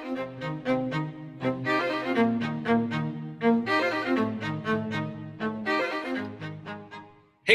Hey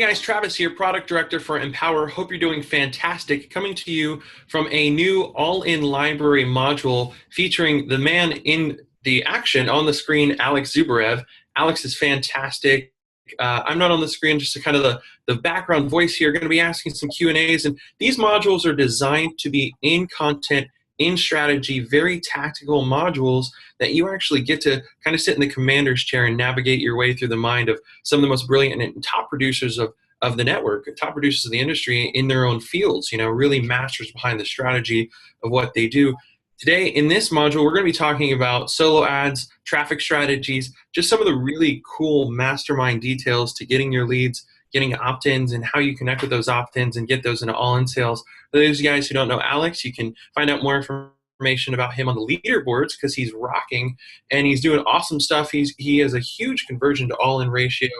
guys, Travis here, Product Director for Empower. Hope you're doing fantastic. Coming to you from a new all-in library module featuring the man in the action on the screen, Alex Zubarev. Alex is fantastic. I'm not on the screen, just kind of the background voice here. Going to be asking some Q&As, and these modules are designed to be in content, in strategy, very tactical modules that you actually get to kind of sit in the commander's chair and navigate your way through the mind of some of the most brilliant and top producers of the network, top producers of the industry in their own fields, really masters behind the strategy of what they do. Today, in this module, we're going to be talking about solo ads, traffic strategies, just some of the really cool mastermind details to getting your leads, getting opt-ins, and how you connect with those opt-ins and get those into all-in sales. For those of you guys who don't know Alex, you can find out more information about him on the leaderboards because he's rocking and he's doing awesome stuff. He has a huge conversion to all-in ratio.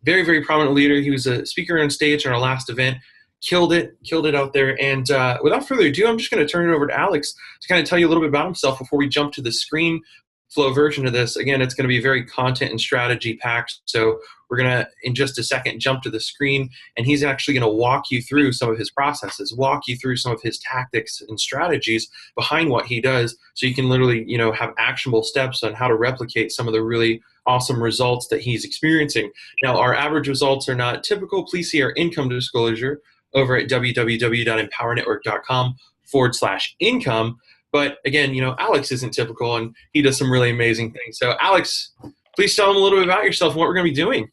Very, very prominent leader. He was a speaker on stage at our last event. Killed it out there. And without further ado, I'm just going to turn it over to Alex to kind of tell you a little bit about himself before we jump to the screen flow version of this. Again, it's going to be very content and strategy packed. So we're going to, in just a second, jump to the screen, and he's actually going to walk you through some of his processes, walk you through some of his tactics and strategies behind what he does, so you can literally, have actionable steps on how to replicate some of the really awesome results that he's experiencing. Now, our average results are not typical. Please see our income disclosure over at www.empowernetwork.com/income. But again, Alex isn't typical, and he does some really amazing things. So Alex, please tell them a little bit about yourself and what we're going to be doing.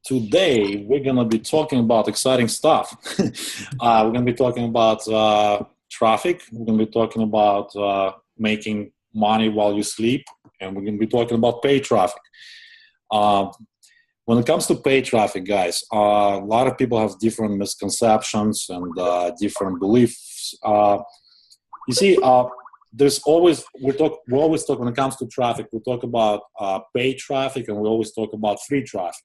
Today, we're going to be talking about exciting stuff. We're going to be talking about traffic. We're going to be talking about making money while you sleep. And we're going to be talking about paid traffic. When it comes to paid traffic, guys, a lot of people have different misconceptions and different beliefs. You see, there's always, we always talk when it comes to traffic, we talk about paid traffic, and we always talk about free traffic.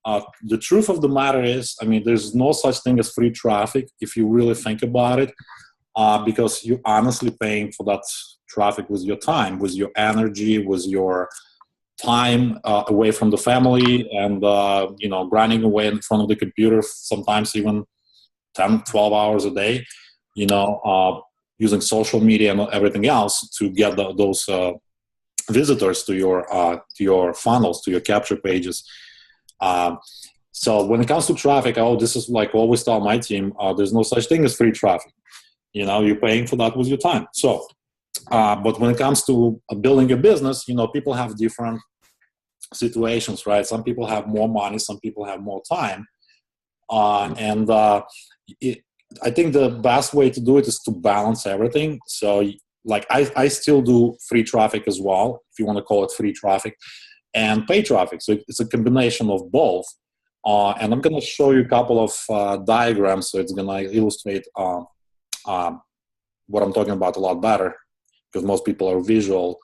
The truth of the matter is, there's no such thing as free traffic if you really think about it, because you're honestly paying for that traffic with your time, with your energy, with your time away from the family, and grinding away in front of the computer, sometimes even 10, 12 hours a day, using social media and everything else to get those visitors to your funnels, to your capture pages. So when it comes to traffic, this is like I always tell my team, there's no such thing as free traffic. You're paying for that with your time. So, but when it comes to building a business, people have different situations, right? Some people have more money, some people have more time. I think the best way to do it is to balance everything. So like I still do free traffic as well, if you want to call it free traffic, and paid traffic. So it's a combination of both. And I'm going to show you a couple of diagrams, so it's going to illustrate what I'm talking about a lot better, because most people are visual.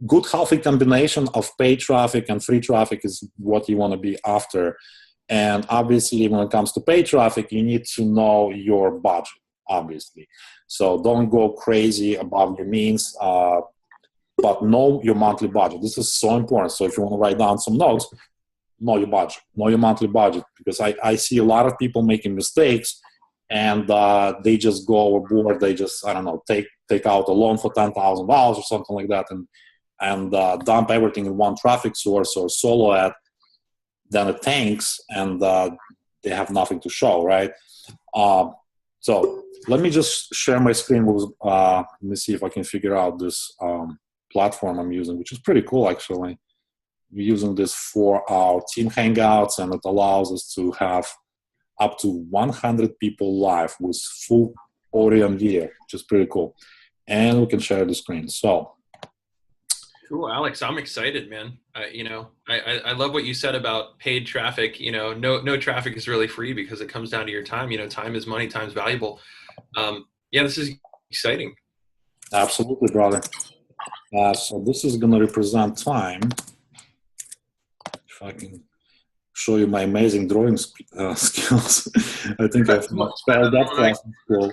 Good healthy combination of paid traffic and free traffic is what you want to be after. And obviously, when it comes to paid traffic, you need to know your budget, obviously. So don't go crazy above your means, but know your monthly budget. This is so important. So if you want to write down some notes, know your budget, know your monthly budget, because I see a lot of people making mistakes, and they just go overboard. They just, take out a loan for $10,000 or something like that, and dump everything in one traffic source or solo ad. Then it tanks, and they have nothing to show, right? So let me just share my screen with, let me see if I can figure out this platform I'm using, which is pretty cool, actually. We're using this for our team hangouts, and it allows us to have up to 100 people live with full audio and video, which is pretty cool. And we can share the screen. So. Cool, Alex. I'm excited, man. I love what you said about paid traffic. No traffic is really free because it comes down to your time. Time is money. Time's valuable. This is exciting. Absolutely, brother. So this is going to represent time. If I can show you my amazing drawing skills. I think I've spelled that class in school.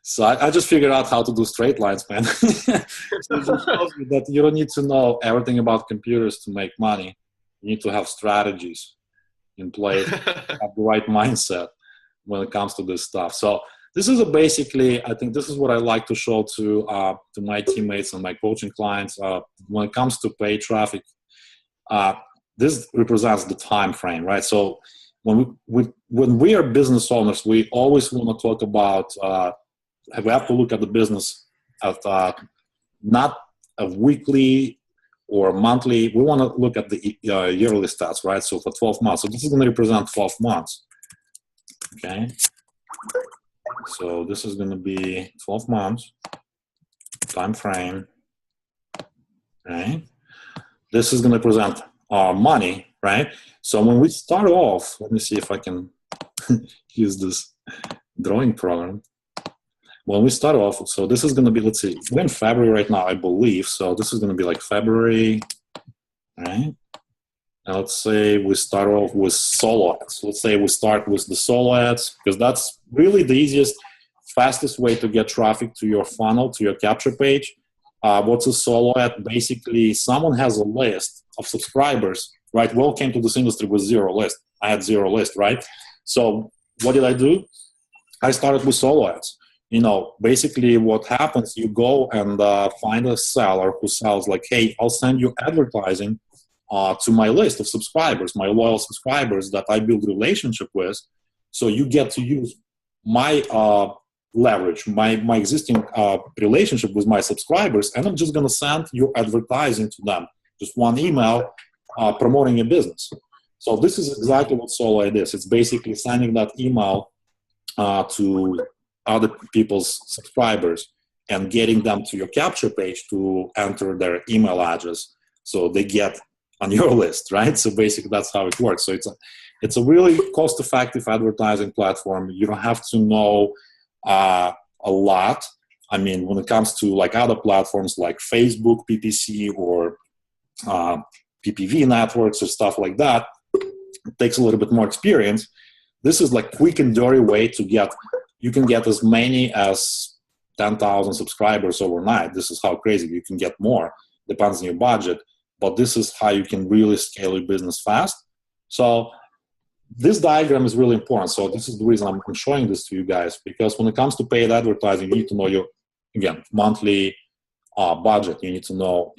So I just figured out how to do straight lines, man. So it just shows me that you don't need to know everything about computers to make money. You need to have strategies in place, have the right mindset when it comes to this stuff. So this is basically, I think this is what I like to show to my teammates and my coaching clients. When it comes to paid traffic, this represents the time frame, right? So when we are business owners, we always want to talk about. We have to look at the business at not a weekly or monthly. We want to look at the yearly stats, right? So for 12 months. So this is going to represent 12 months. Okay. So this is going to be 12 months time frame. Okay. This is going to present money, right? So when we start off, let me see if I can use this drawing program. When we start off, so this is going to be, let's see, we're in February right now, I believe. So this is going to be like February, right? Now let's say we start off with solo ads. Let's say we start with the solo ads because that's really the easiest, fastest way to get traffic to your funnel, to your capture page. What's a solo ad? Basically, someone has a list of subscribers, right? We all came to this industry with zero list. I had zero list, right? So what did I do? I started with solo ads. You know, basically what happens, you go and find a seller who sells like, hey, I'll send you advertising to my list of subscribers, my loyal subscribers that I build relationship with. So you get to use my leverage, my existing relationship with my subscribers, and I'm just going to send you advertising to them, just one email promoting your business. So this is exactly what solo ad is. It's basically sending that email to other people's subscribers and getting them to your capture page to enter their email address so they get on your list, right? So basically that's how it works. So it's a really cost-effective advertising platform. You don't have to know a lot. I mean, when it comes to like other platforms like Facebook, PPC, or PPV networks or stuff like that, it takes a little bit more experience. This is like quick and dirty way to get. You can get as many as 10,000 subscribers overnight. This is how crazy. You can get more, depends on your budget, but this is how you can really scale your business fast. So this diagram is really important. So this is the reason I'm showing this to you guys, because when it comes to paid advertising, you need to know your, again, monthly budget. You need to know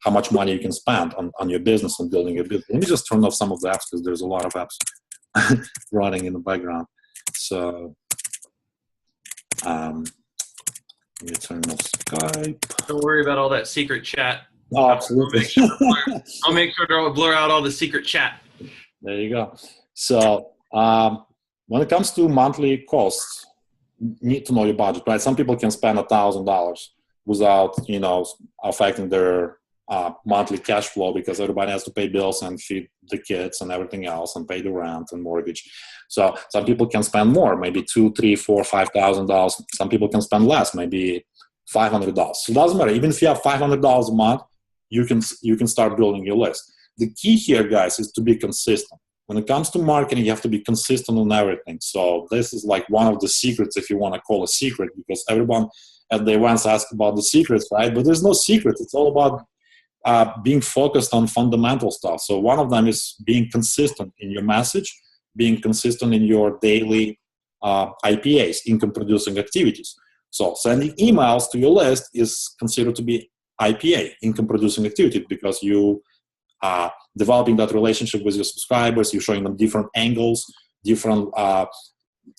how much money you can spend on your business and building your business. Let me just turn off some of the apps because there's a lot of apps running in the background. So let me turn off Skype. Don't worry about all that secret chat. Oh, absolutely. I'll make sure to blur out all the secret chat. There you go. So when it comes to monthly costs, you need to know your budget, right? Some people can spend $1,000 without, affecting their monthly cash flow because everybody has to pay bills and feed the kids and everything else and pay the rent and mortgage. So some people can spend more, maybe $2,000, $3,000, $4,000, $5,000. Some people can spend less, maybe $500. So it doesn't matter. Even if you have $500 a month, you can start building your list. The key here, guys, is to be consistent. When it comes to marketing, you have to be consistent on everything. So this is like one of the secrets, if you want to call a secret, because everyone at the events asks about the secrets, right? But there's no secret. It's all about being focused on fundamental stuff. So one of them is being consistent in your message, being consistent in your daily IPAs, income producing activities. So sending emails to your list is considered to be IPA, income producing activity, because you developing that relationship with your subscribers, you're showing them different angles, different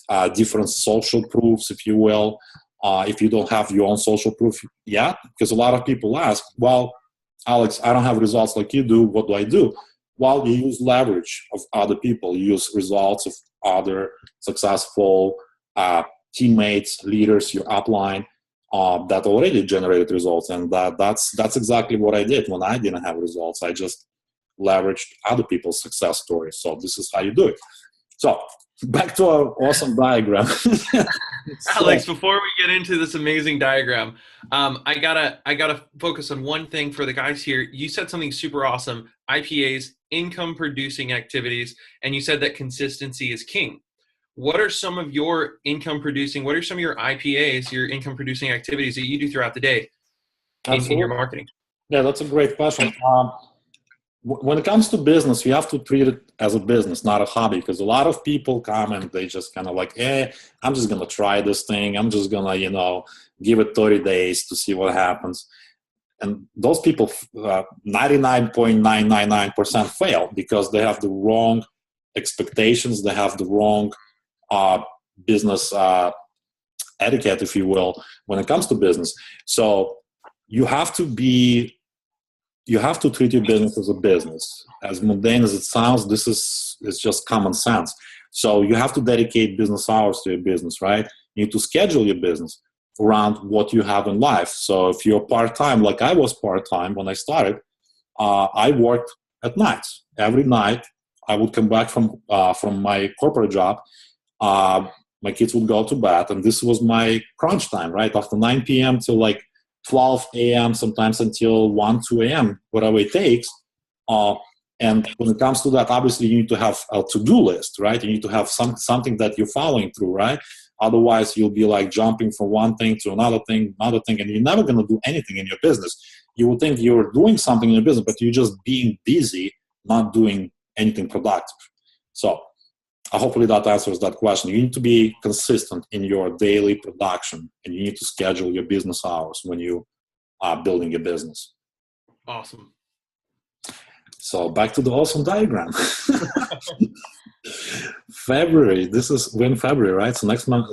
social proofs, if you will. If you don't have your own social proof yet, because a lot of people ask, well, Alex, I don't have results like you do. What do I do? Well, you use leverage of other people. You use results of other successful teammates, leaders, your upline that already generated results. And that's exactly what I did when I didn't have results. I just leveraged other people's success stories. So this is how you do it. So back to our awesome diagram. Alex, before we get into this amazing diagram, I gotta focus on one thing for the guys here. You said something super awesome: IPAs, income producing activities, and you said that consistency is king. what are some of your income producing, what are some of your IPAs, your income producing activities that you do throughout the day in your marketing? Yeah, that's a great question. When it comes to business, you have to treat it as a business, not a hobby, because a lot of people come and they just kind of like, I'm just going to try this thing. I'm just going to, give it 30 days to see what happens. And those people, 99.999% fail because they have the wrong expectations. They have the wrong business etiquette, if you will, when it comes to business. So you have to treat your business as a business. As mundane as it sounds, it's just common sense. So you have to dedicate business hours to your business, right? You need to schedule your business around what you have in life. So if you're part-time, like I was part-time when I started, I worked at nights. Every night I would come back from my corporate job. My kids would go to bed, and this was my crunch time, right? After 9 p.m. till like 12 a.m., sometimes until 1, 2 a.m., whatever it takes. And when it comes to that, obviously you need to have a to-do list, right? You need to have something that you're following through, right? Otherwise, you'll be like jumping from one thing to another thing, and you're never going to do anything in your business. You will think you're doing something in your business, but you're just being busy, not doing anything productive. So hopefully that answers that question. You need to be consistent in your daily production, and you need to schedule your business hours when you are building your business. Awesome. So back to the awesome diagram. February, we're in February, right? So next month,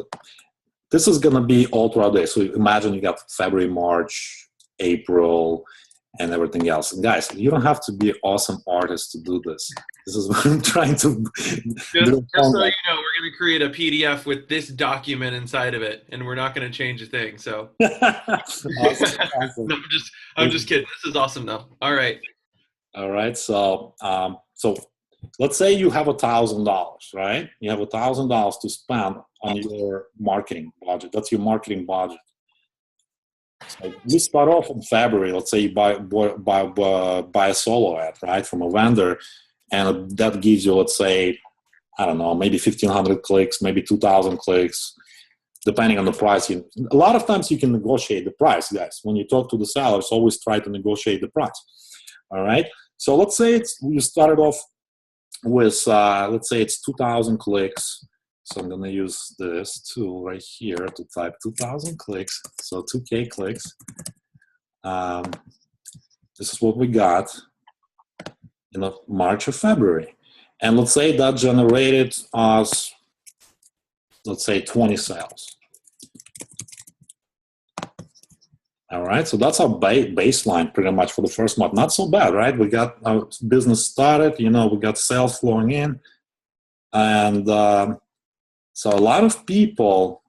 this is going to be all throughout the day. So imagine you got February, March, April, and everything else. And guys, you don't have to be an awesome artist to do this. This is what I'm trying to just so you know, we're going to create a PDF with this document inside of it, and we're not going to change a thing. So awesome. No, I'm just kidding. This is awesome though. All right. So let's say you have $1,000, right? You have $1,000 to spend on your marketing budget. That's your marketing budget. So you start off in February. Let's say you buy a solo ad, right, from a vendor, and that gives you, let's say, I don't know, maybe 1,500 clicks, maybe 2,000 clicks, depending on the price. A lot of times you can negotiate the price, guys. When you talk to the sellers, always try to negotiate the price. All right. So let's say you started off with, let's say it's 2,000 clicks. So I'm going to use this tool right here to type 2,000 clicks. So 2K clicks. This is what we got in March or February. And let's say that generated us, let's say 20 sales. All right, so that's our baseline pretty much for the first month. Not so bad, right? We got our business started, we got sales flowing in. And so a lot of people,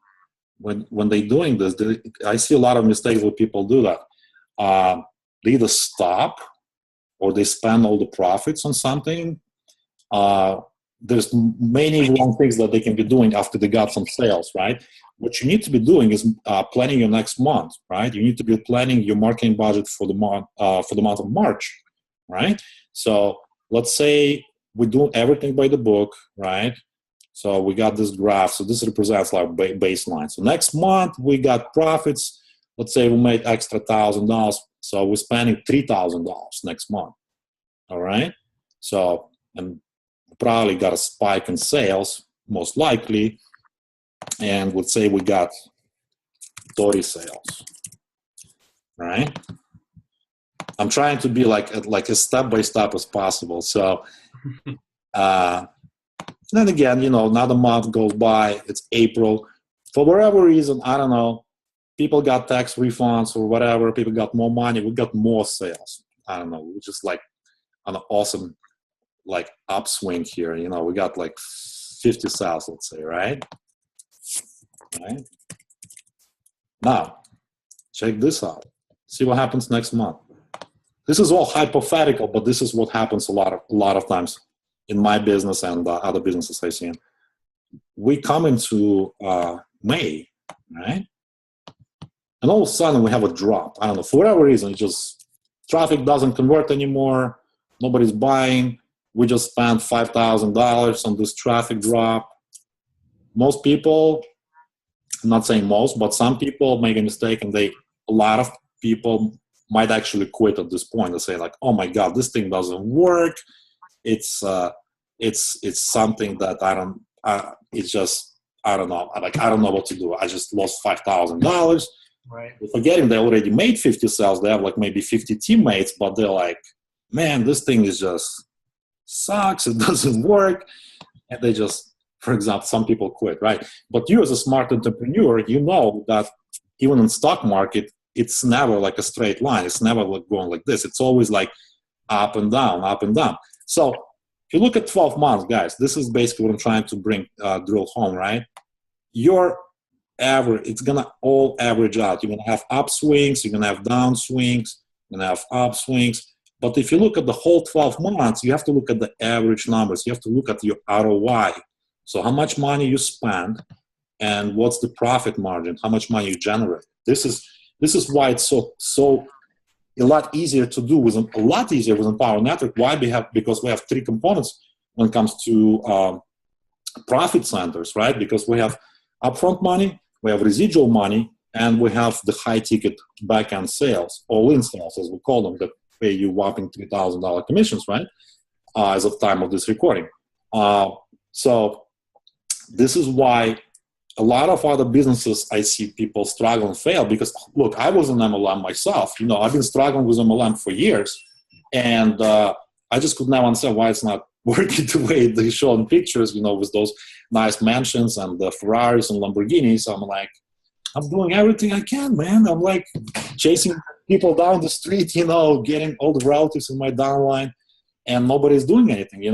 when they're doing this, I see a lot of mistakes where people do that. They either stop or they spend all the profits on something. There's many wrong things that they can be doing after they got some sales, right? What you need to be doing is planning your next month, right? You need to be planning your marketing budget for the month of March, right? So let's say we do everything by the book, right? So we got this graph. So this represents our baseline. So next month we got profits. Let's say we made extra $1,000. So we're spending $3,000 next month. All right. So, and probably got a spike in sales, most likely. And let's say we got 30 sales, right? I'm trying to be like as step-by-step as possible. So then again, another month goes by, it's April. For whatever reason, I don't know, people got tax refunds or whatever, people got more money, we got more sales. I don't know, we're just like an awesome upswing here. We got like 50 sales, let's say, right? Now, check this out. See what happens next month. This is all hypothetical, but this is what happens a lot of times in my business and other businesses I've seen. We come into May, right? And all of a sudden we have a drop. I don't know, for whatever reason, just traffic doesn't convert anymore. Nobody's buying. We just spent $5,000 on this traffic drop. most people, I'm not saying most, but some people make a mistake, and a lot of people might actually quit at this point and say like, oh my God, this thing doesn't work. It's something that it's just, I don't know. Like, I don't know what to do. I just lost $5,000. Right. Forgetting they already made 50 sales. They have like maybe 50 teammates, but they're like, man, this thing is just sucks. It doesn't work. And they just, for example, some people quit, right? But you as a smart entrepreneur, you know that even in stock market, it's never like a straight line. It's never like going like this. It's always like up and down, up and down. So if you look at 12 months, guys, this is basically what I'm trying to drill home, right? Your average, it's gonna all average out. You're gonna have upswings, you're gonna have downswings, you're gonna have upswings. But if you look at the whole 12 months, you have to look at the average numbers. You have to look at your ROI. So how much money you spend and what's the profit margin, how much money you generate. This is why it's so a lot easier to do with Empower Network. Why? Because we have three components when it comes to profit centers, right? Because we have upfront money, we have residual money, and we have the high ticket back-end sales, all-in sales as we call them, that pay you whopping $3,000 commissions, right? As of time of this recording. So this is why a lot of other businesses I see people struggle and fail, because look, I was an MLM myself. I've been struggling with MLM for years, and I just could never understand why it's not working the way they show in pictures, with those nice mansions and the Ferraris and Lamborghinis. I'm like, I'm doing everything I can, man. I'm like chasing people down the street, getting all the relatives in my downline, and nobody's doing anything,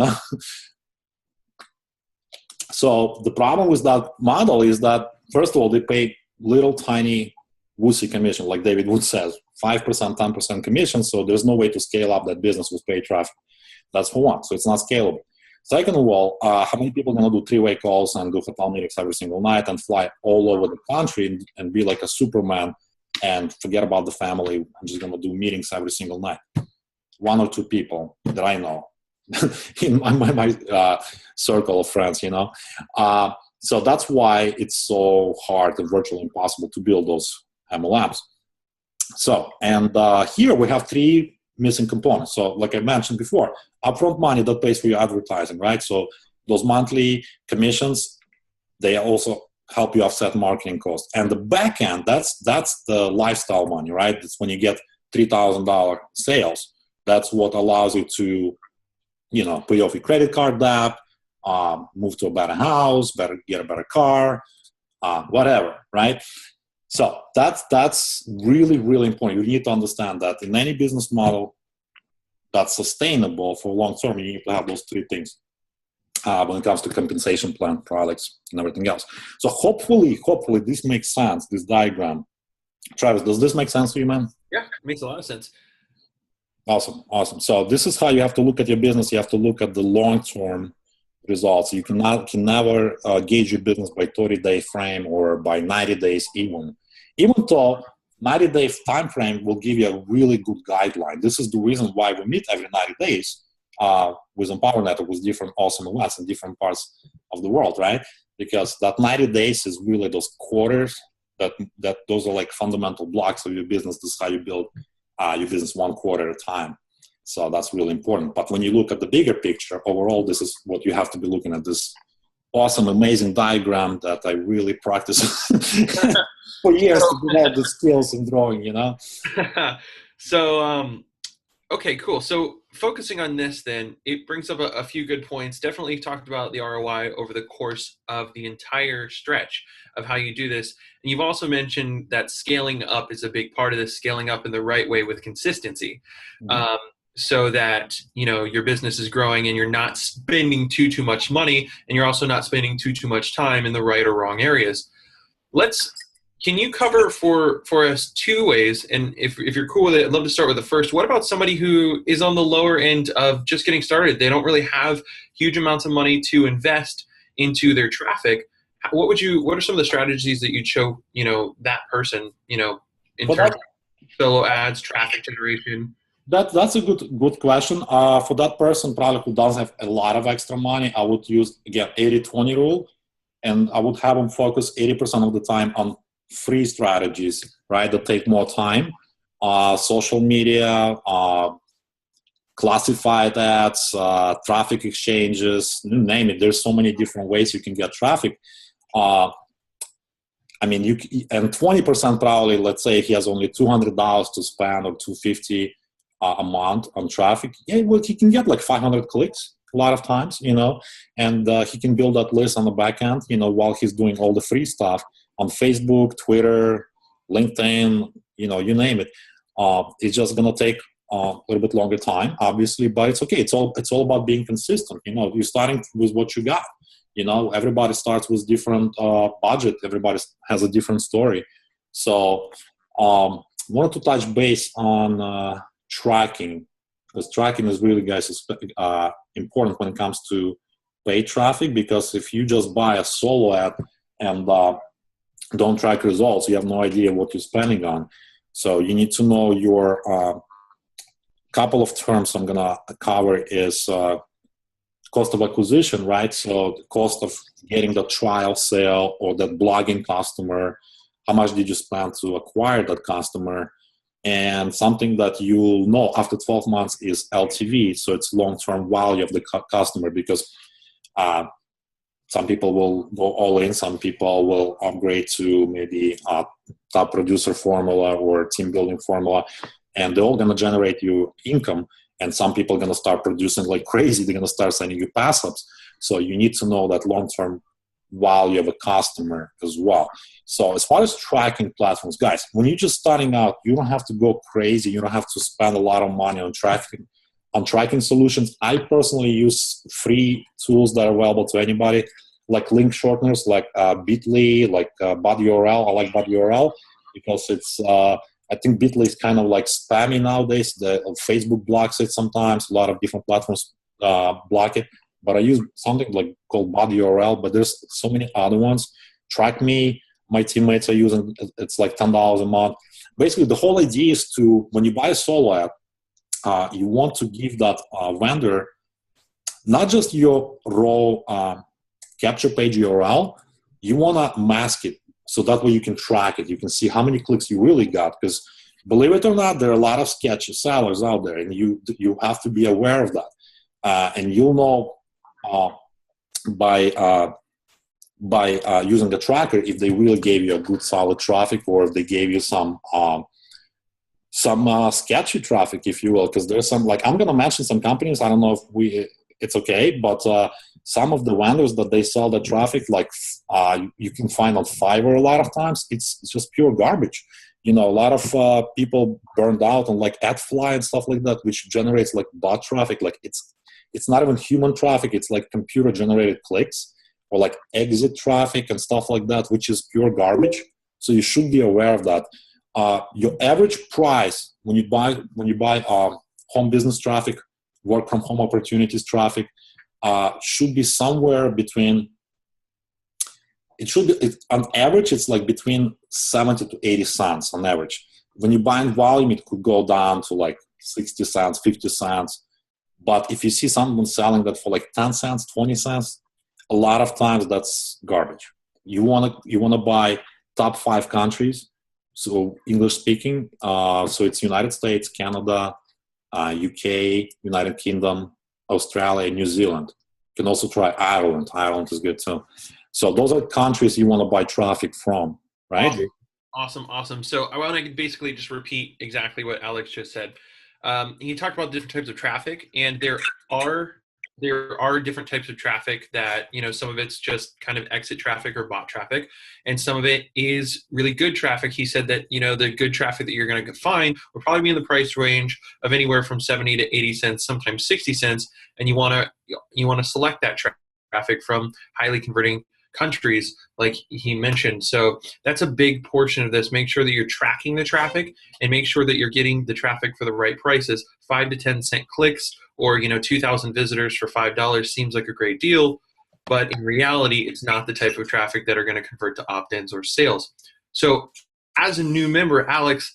So the problem with that model is that, first of all, they pay little tiny wussy commission, like David Wood says, 5%, 10% commission. So there's no way to scale up that business with paid traffic. That's for one. So it's not scalable. Second of all, how many people are going to do three-way calls and do hotel meetings every single night and fly all over the country and be like a Superman and forget about the family? I'm just going to do meetings every single night. One or two people that I know in my circle of friends, so that's why it's so hard and virtually impossible to build those MLMs. So, and here we have three missing components. So like I mentioned before, upfront money that pays for your advertising, right? So those monthly commissions, they also help you offset marketing costs. And the back end, that's the lifestyle money, right? It's when you get $3,000 sales. That's what allows you to pay off your credit card debt, move to a better house, get a better car, whatever, right? So that's really, really important. You need to understand that in any business model that's sustainable for long term, you need to have those three things when it comes to compensation plan, products, and everything else. So hopefully this makes sense, this diagram. Travis, does this make sense to you, man? Yeah, it makes a lot of sense. Awesome. So this is how you have to look at your business. You have to look at the long-term results. You can never gauge your business by 30-day frame or by 90 days even though 90-day time frame will give you a really good guideline. This is the reason why we meet every 90 days with Empower Network, with different awesome events in different parts of the world, right? Because that 90 days is really those quarters that those are like fundamental blocks of your business. This is how you build your business one quarter at a time. So that's really important. But when you look at the bigger picture, overall, this is what you have to be looking at, this awesome, amazing diagram that I really practice for years to develop the skills in drawing, So, okay, cool. So focusing on this then, it brings up a few good points. Definitely talked about the ROI over the course of the entire stretch of how you do this. And you've also mentioned that scaling up is a big part of this, scaling up in the right way with consistency. Mm-hmm. So that, your business is growing and you're not spending too much money, and you're also not spending too much time in the right or wrong areas. Can you cover for us two ways? And if you're cool with it, I'd love to start with the first. What about somebody who is on the lower end of just getting started? They don't really have huge amounts of money to invest into their traffic. What are some of the strategies that you'd show, that person, in terms of solo ads, traffic generation? That's a good question. For that person probably who doesn't have a lot of extra money, I would use, again, 80-20 rule. and I would have them focus 80% of the time on free strategies, right, that take more time. Social media, classified ads, traffic exchanges, you name it. There's so many different ways you can get traffic. I mean, and 20% probably, let's say he has only $200 to spend or $250 a month on traffic. Yeah, well, he can get like 500 clicks a lot of times, you know, and he can build that list on the back end, you know, while he's doing all the free stuff on Facebook, Twitter, LinkedIn, you know, you name it. It's just gonna take a little bit longer time, obviously, but it's okay. It's all about being consistent. You know, you're starting with what you got. You know, everybody starts with different budget. Everybody has a different story. So, wanted to touch base on tracking, because tracking is really, guys, important when it comes to paid traffic. Because if you just buy a solo ad and don't track results, you have no idea what you're spending on. So you need to know your couple of terms I'm gonna cover is cost of acquisition, right? So the cost of getting the trial sale or that blogging customer, how much did you spend to acquire that customer? And something that you'll know after 12 months is LTV, so it's long-term value of the customer, because some people will go all in, some people will upgrade to maybe a top producer formula or team building formula, and they're all going to generate you income. And some people are going to start producing like crazy. They're going to start sending you pass-ups. So you need to know that long-term value of a customer as well. So as far as tracking platforms, guys, when you're just starting out, you don't have to go crazy. You don't have to spend a lot of money on tracking solutions. I personally use free tools that are available to anybody, like link shorteners, like Bitly, like BudURL. I like BudURL because it's I think Bitly is kind of like spammy nowadays. Facebook blocks it sometimes. A lot of different platforms block it. But I use something like called BudURL, but there's so many other ones. TrackMe, my teammates are using, it's like $10 a month. Basically, the whole idea is to, when you buy a solo ad, you want to give that vendor not just your raw capture page URL, you want to mask it. So that way you can track it. You can see how many clicks you really got. Because believe it or not, there are a lot of sketchy sellers out there, and you have to be aware of that. And you'll know by using the tracker if they really gave you a good solid traffic, or if they gave you some sketchy traffic, if you will. Because there's some, like, I'm going to mention some companies. I don't know if it's okay, but some of the vendors that they sell the traffic, like you can find on Fiverr a lot of times, it's just pure garbage. You know, a lot of people burned out on like AdFly and stuff like that, which generates like bot traffic. Like it's not even human traffic. It's like computer generated clicks, or like exit traffic and stuff like that, which is pure garbage. So you should be aware of that. Your average price when you buy home business traffic, work from home opportunities traffic, should be somewhere between, on average, it's like between 70 to 80 cents on average. When you buy in volume, it could go down to like 60 cents, 50 cents. But if you see someone selling that for like 10 cents, 20 cents, a lot of times that's garbage. You want to buy top 5 countries, so English speaking. So it's United States, Canada, UK, United Kingdom, Australia, New Zealand. You can also try Ireland. Ireland is good too. So those are countries you want to buy traffic from, right? Awesome. So I want to basically just repeat exactly what Alex just said. He talked about different types of traffic, and there are different types of traffic that, you know, some of it's just kind of exit traffic or bot traffic, and some of it is really good traffic. He said that, you know, the good traffic that you're going to find will probably be in the price range of anywhere from 70 to 80 cents, sometimes 60 cents, and you want to select that traffic from highly converting countries like he mentioned. So that's a big portion of this. Make sure that you're tracking the traffic, and make sure that you're getting the traffic for the right prices. 5 to 10 cent clicks, or 2,000 visitors for $5 seems like a great deal, but in reality, it's not the type of traffic that are going to convert to opt-ins or sales. So as a new member, Alex,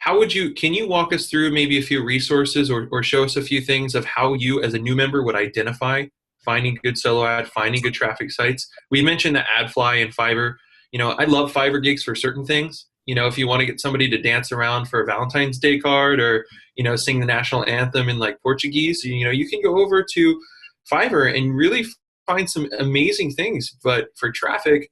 can you walk us through maybe a few resources or show us a few things of how you as a new member would identify finding good solo ad, finding good traffic sites. We mentioned the AdFly and Fiverr. I love Fiverr gigs for certain things. If you want to get somebody to dance around for a Valentine's Day card, or sing the national anthem in like Portuguese, you can go over to Fiverr and really find some amazing things. But for traffic,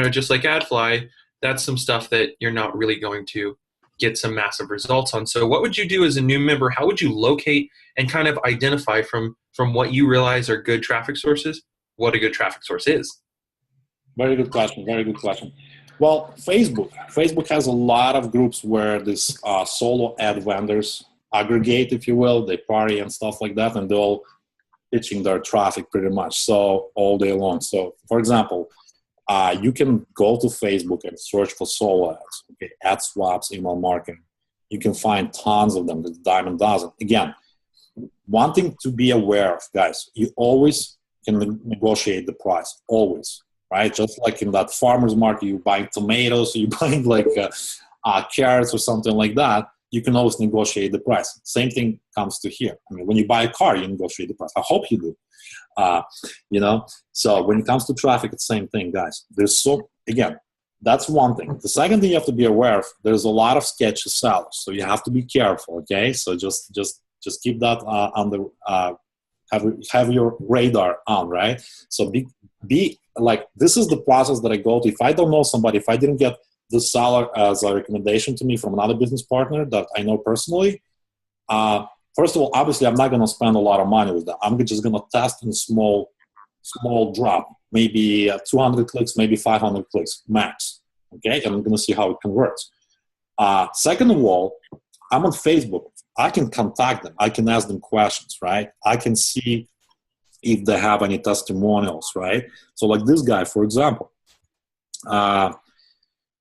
just like AdFly, that's some stuff that you're not really going to get some massive results on. So what would you do as a new member? How would you locate and kind of identify from what you realize are good traffic sources, what a good traffic source is? Very good question. Very good question. Well, Facebook has a lot of groups where these solo ad vendors aggregate, if you will. They party and stuff like that, and they're all pitching their traffic pretty much so all day long. So, for example, you can go to Facebook and search for solo ads, okay, ad swaps, email marketing. You can find tons of them. There's a dime a dozen. Again, one thing to be aware of, guys, you always can negotiate the price, always, right? Just like in that farmer's market, you're buying tomatoes, you're buying like carrots or something like that, you can always negotiate the price. Same thing comes to here. I mean, when you buy a car, you negotiate the price. I hope you do. So when it comes to traffic, it's the same thing, guys. Again, that's one thing. The second thing you have to be aware of, there's a lot of sketchy sellers, so you have to be careful, okay? So just keep that have your radar on, right? So be like, this is the process that I go to. If I don't know somebody, if I didn't get the seller as a recommendation to me from another business partner that I know personally, first of all, obviously, I'm not going to spend a lot of money with that. I'm just going to test in small drop, maybe 200 clicks, maybe 500 clicks max. Okay, and I'm going to see how it converts. Second of all, I'm on Facebook. I can contact them. I can ask them questions, right? I can see if they have any testimonials, right? So like this guy, for example.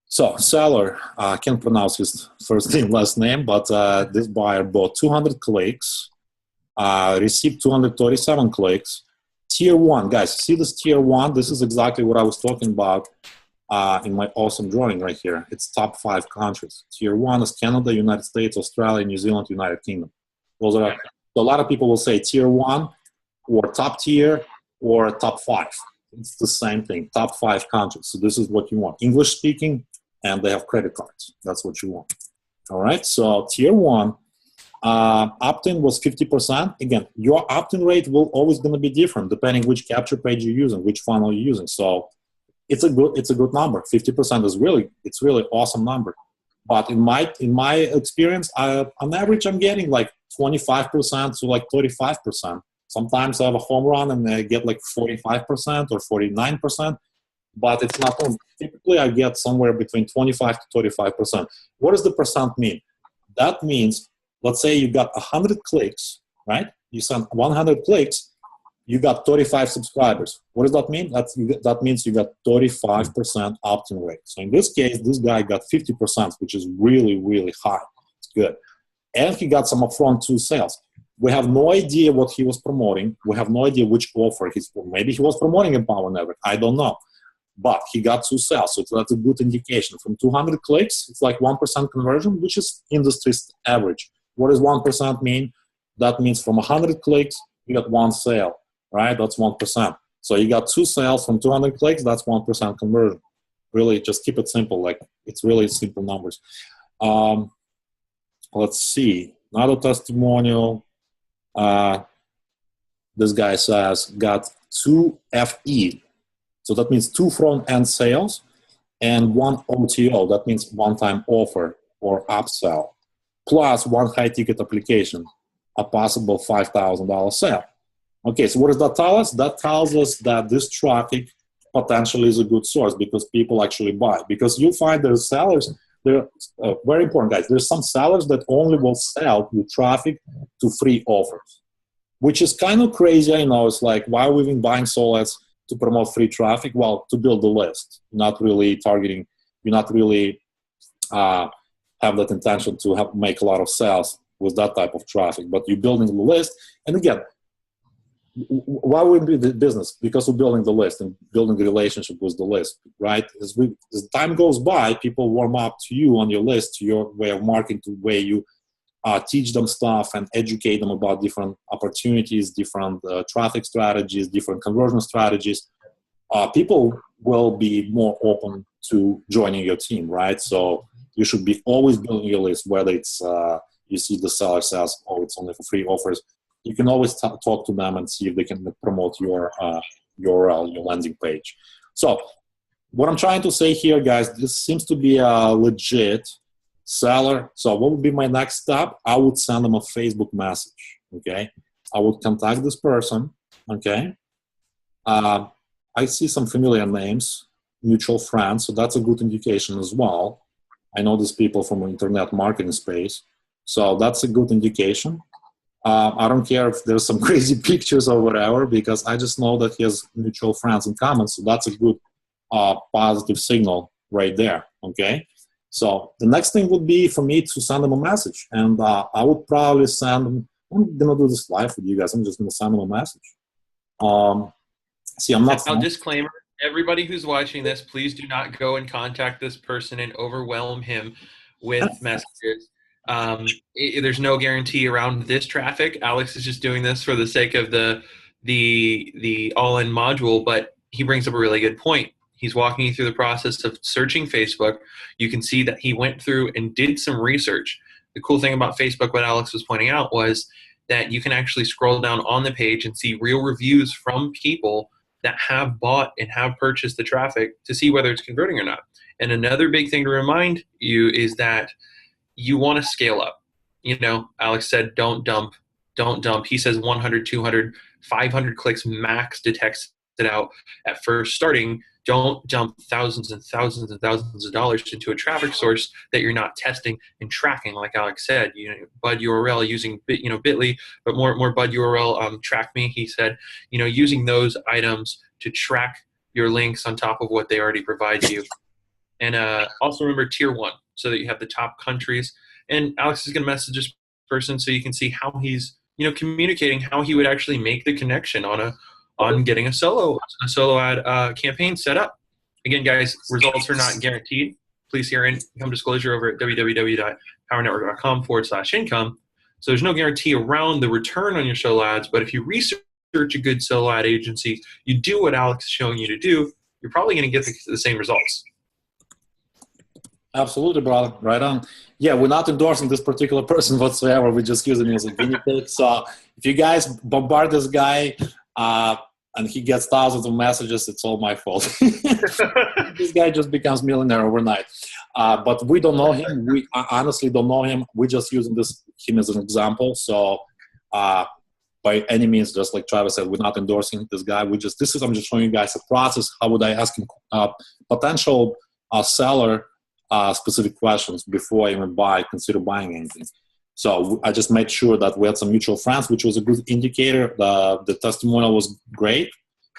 So seller, I can't pronounce his first name, last name, but this buyer bought 200 clicks, received 237 clicks. Tier 1, guys, see this tier 1? This is exactly what I was talking about in my awesome drawing right here. It's top 5 countries. Tier 1 is Canada, United States, Australia, New Zealand, United Kingdom. Those are, so a lot of people will say tier 1 or top tier or top 5. It's the same thing, top 5 countries. So this is what you want. English speaking, and they have credit cards. That's what you want. All right, so tier 1, opt-in was 50%. Again, your opt-in rate will always going to be different depending which capture page you're using, which funnel you're using. So it's a good number. 50% is really awesome number. But in my experience, on average, I'm getting like 25% to like 35%. Sometimes I have a home run and I get like 45% or 49%. But it's not on. Typically, I get somewhere between 25 to 35%. What does the percent mean? That means, let's say you got 100 clicks, right? You sent 100 clicks, you got 35 subscribers. What does that mean? That means you got 35% opt-in rate. So in this case, this guy got 50%, which is really, really high. It's good. And he got some upfront 2 sales. We have no idea what he was promoting. We have no idea which offer he's promoting. Maybe he was promoting Empower Network. I don't know. But he got 2 sales, so that's a good indication. From 200 clicks, it's like 1% conversion, which is industry's average. What does 1% mean? That means from 100 clicks, you got 1 sale, right? That's 1%. So you got 2 sales from 200 clicks, that's 1% conversion. Really, just keep it simple. Like, it's really simple numbers. Let's see. Another testimonial. This guy says, got 2 FE. So that means 2 front-end sales and 1 OTO. That means one-time offer or upsell, plus 1 high-ticket application, a possible $5,000 sale. Okay, so what does that tell us? That tells us that this traffic potentially is a good source because people actually buy. Because you'll find there's sellers, they're very important, guys. There's some sellers that only will sell with traffic to free offers, which is kind of crazy. I know, it's like, why are we even buying soloads to promote free traffic? Well, to build the list, not really targeting, you're not really have that intention to make a lot of sales with that type of traffic, but you're building the list. And again, why would we do the business? Because we're building the list and building the relationship with the list, right? As time goes by, people warm up to you on your list, to your way of marketing, to the way you teach them stuff and educate them about different opportunities, different traffic strategies, different conversion strategies, people will be more open to joining your team, right? So you should be always building your list, whether it's you see the seller says, oh, it's only for free offers. You can always talk to them and see if they can promote your URL, your landing page. So what I'm trying to say here, guys, this seems to be a legit seller. So what would be my next step? I would send them a Facebook message, okay? I would contact this person, okay? I see some familiar names, mutual friends, so that's a good indication as well. I know these people from the internet marketing space, so that's a good indication. I don't care if there's some crazy pictures or whatever, because I just know that he has mutual friends in common, so that's a good positive signal right there, okay? So the next thing would be for me to send them a message, and I would probably send them, I'm gonna do this live with you guys, I'm just gonna send them a message. See, I'm not. Now, disclaimer, everybody who's watching this, please do not go and contact this person and overwhelm him with messages. There's no guarantee around this traffic. Alex is just doing this for the sake of the all-in module, but he brings up a really good point. He's walking you through the process of searching Facebook. You can see that he went through and did some research. The cool thing about Facebook, what Alex was pointing out, was that you can actually scroll down on the page and see real reviews from people that have bought and have purchased the traffic to see whether it's converting or not. And another big thing to remind you is that you want to scale up. You know, Alex said, don't dump. He says 100, 200, 500 clicks max to text it out at first starting. Don't dump thousands and thousands and thousands of dollars into a traffic source that you're not testing and tracking. Like Alex said, you know, Bud URL using Bitly, but more Bud URL track me. He said, you know, using those items to track your links on top of what they already provide you. And also remember tier 1, so that you have the top countries. And Alex is going to message this person so you can see how he's, you know, communicating, how he would actually make the connection on getting a solo ad campaign set up. Again, guys, results are not guaranteed. Please hear income disclosure over at www.powernetwork.com/income. So there's no guarantee around the return on your solo ads, but if you research a good solo ad agency, you do what Alex is showing you to do, you're probably going to get the same results. Absolutely, brother. Right on. Yeah, we're not endorsing this particular person whatsoever. We're just using him as a guinea pig. So if you guys bombard this guy and he gets thousands of messages, it's all my fault. This guy just becomes millionaire overnight. But we don't know him. We honestly don't know him. We're just using him as an example. So by any means, just like Travis said, we're not endorsing this guy. I'm just showing you guys a process. How would I ask him potential seller specific questions before I even consider buying anything. So I just made sure that we had some mutual friends, which was a good indicator. The testimonial was great.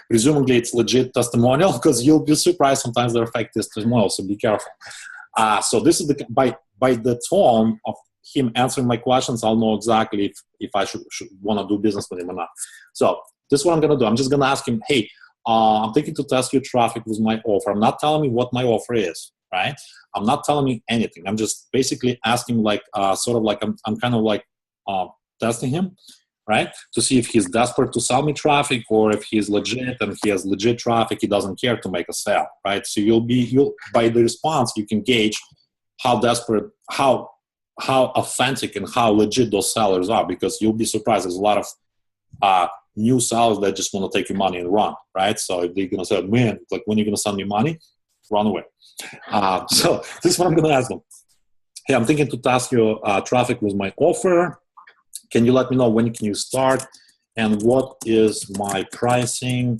Presumably it's legit testimonial, because you'll be surprised sometimes they're fake testimonials, so be careful. So this is by the tone of him answering my questions, I'll know exactly if I should want to do business with him or not. So this is what I'm going to do. I'm just going to ask him, hey, I'm thinking to test your traffic with my offer. I'm not telling me what my offer is, right? I'm not telling me anything. I'm just basically asking, like, sort of like I'm kind of like testing him, right? To see if he's desperate to sell me traffic, or if he's legit and he has legit traffic, he doesn't care to make a sale, right? So you'll by the response, you can gauge how desperate, how authentic and how legit those sellers are, because you'll be surprised. There's a lot of new sellers that just want to take your money and run, right? So if they're going to say, man, like, when are you going to send me money? Run away. So this is what I'm going to ask them. Hey, I'm thinking to task your traffic with my offer. Can you let me know when can you start? And what is my pricing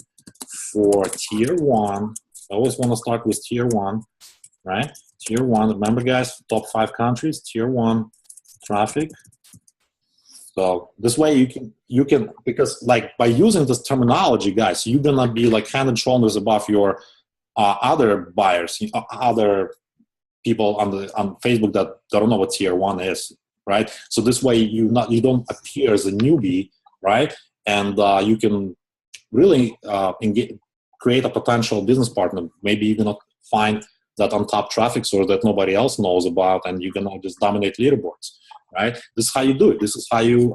for tier 1? I always want to start with tier 1, right? Tier 1, remember guys, top 5 countries, tier 1 traffic. So this way you can, because like by using this terminology, guys, you're going to be like head and shoulders above your other buyers, other people on Facebook that don't know what tier 1 is, right? So this way you don't appear as a newbie, right? And you can really create a potential business partner. Maybe you're gonna find that on top traffic source that nobody else knows about, and you're gonna just dominate leaderboards. right? This is how you do it. This is how you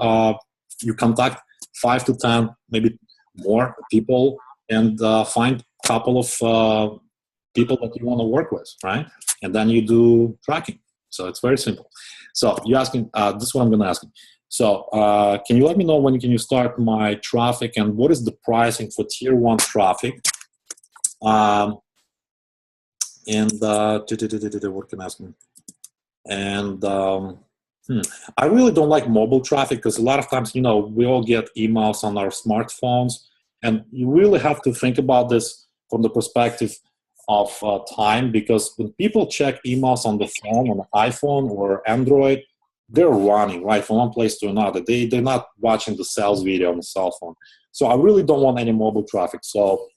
contact 5 to 10, maybe more people, and find a couple of people that you want to work with, right? And then you do tracking. So it's very simple. So you're asking, this is what I'm going to ask you. So can you let me know when can you start my traffic, and what is the pricing for tier 1 traffic? And what can I ask me? And I really don't like mobile traffic, because a lot of times, we all get emails on our smartphones, and you really have to think about this from the perspective of time, because when people check emails on the phone, on the iPhone or Android, they're running right from one place to another. They're not watching the sales video on the cell phone. So I really don't want any mobile traffic. So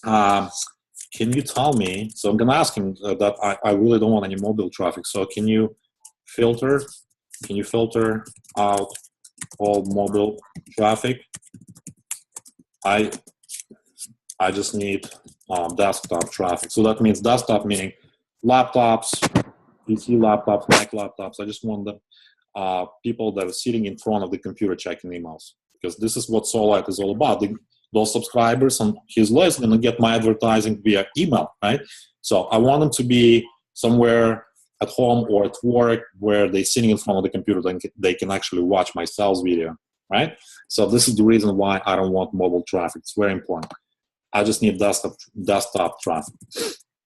can you tell me, so I'm going to ask him that I really don't want any mobile traffic. So can you filter out all mobile traffic? I just need desktop traffic. So that means desktop meaning laptops, PC laptops, Mac laptops. I just want the people that are sitting in front of the computer checking emails, because this is what Solite is all about. Those subscribers on his list are going to get my advertising via email, right? So I want them to be somewhere at home or at work where they're sitting in front of the computer, then they can actually watch my sales video, right? So this is the reason why I don't want mobile traffic. It's very important. I just need desktop traffic,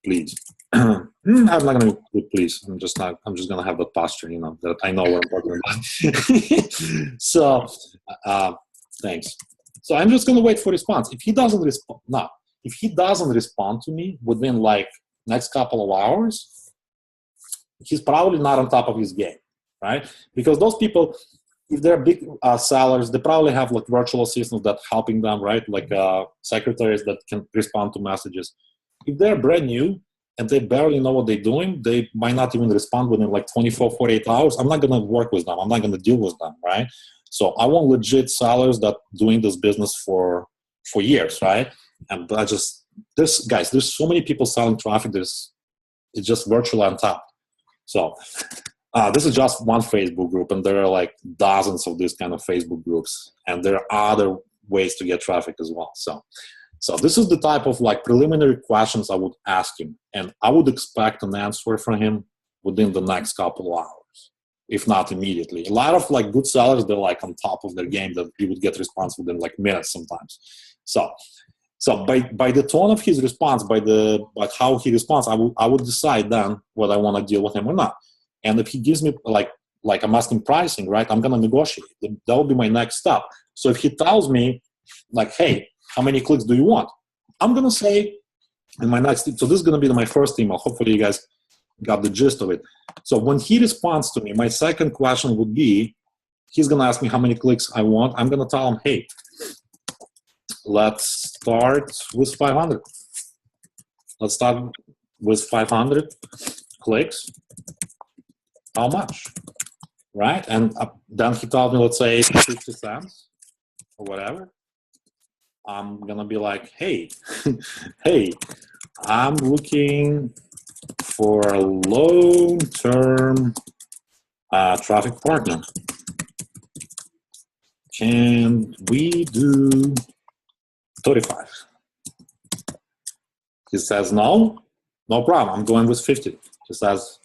please. I'm not going to do please. I'm just going to have that posture, that I know what I'm talking about. So thanks. So I'm just going to wait for response. If he doesn't respond to me within like next couple of hours, he's probably not on top of his game, right? Because those people, if they're big sellers, they probably have like virtual assistants that helping them, right? Like secretaries that can respond to messages. If they're brand new and they barely know what they're doing, they might not even respond within like 24, 48 hours. I'm not going to work with them. I'm not going to deal with them, right? So I want legit sellers that doing this business for years, right? And there's so many people selling traffic. It's just virtually on top. So this is just one Facebook group, and there are like dozens of these kind of Facebook groups, and there are other ways to get traffic as well. So this is the type of like preliminary questions I would ask him, and I would expect an answer from him within the next couple of hours, if not immediately. A lot of like good sellers, they're like on top of their game, that you would get response within like minutes sometimes. So by the tone of his response, by how he responds, I would decide then whether I want to deal with him or not. And if he gives me like I'm asking pricing, right? I'm gonna negotiate. That will be my next step. So if he tells me like, hey, how many clicks do you want? I'm gonna say in my next. So this is gonna be my first email. Hopefully you guys got the gist of it. So when he responds to me, my second question would be, he's gonna ask me how many clicks I want. I'm gonna tell him, hey, let's start with 500. Let's start with 500 clicks. How much, right? And then he told me, let's say 50 cents or whatever. I'm gonna be like, hey, hey, I'm looking for a long-term traffic partner. Can we do 35? He says, no problem. I'm going with 50. He says,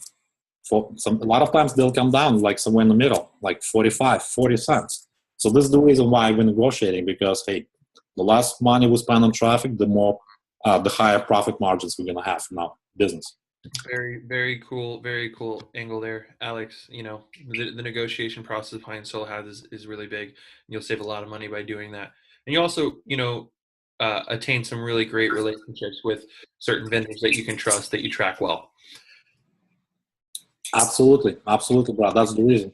a lot of times they'll come down like somewhere in the middle, like 45, 40 cents. So this is the reason why we're negotiating, because, hey, the less money we spend on traffic, the higher profit margins we're going to have in our business. Very, very cool angle there, Alex. The negotiation process behind soloads is really big. You'll save a lot of money by doing that. And you also, attain some really great relationships with certain vendors that you can trust, that you track well. Absolutely, bro. That's the reason.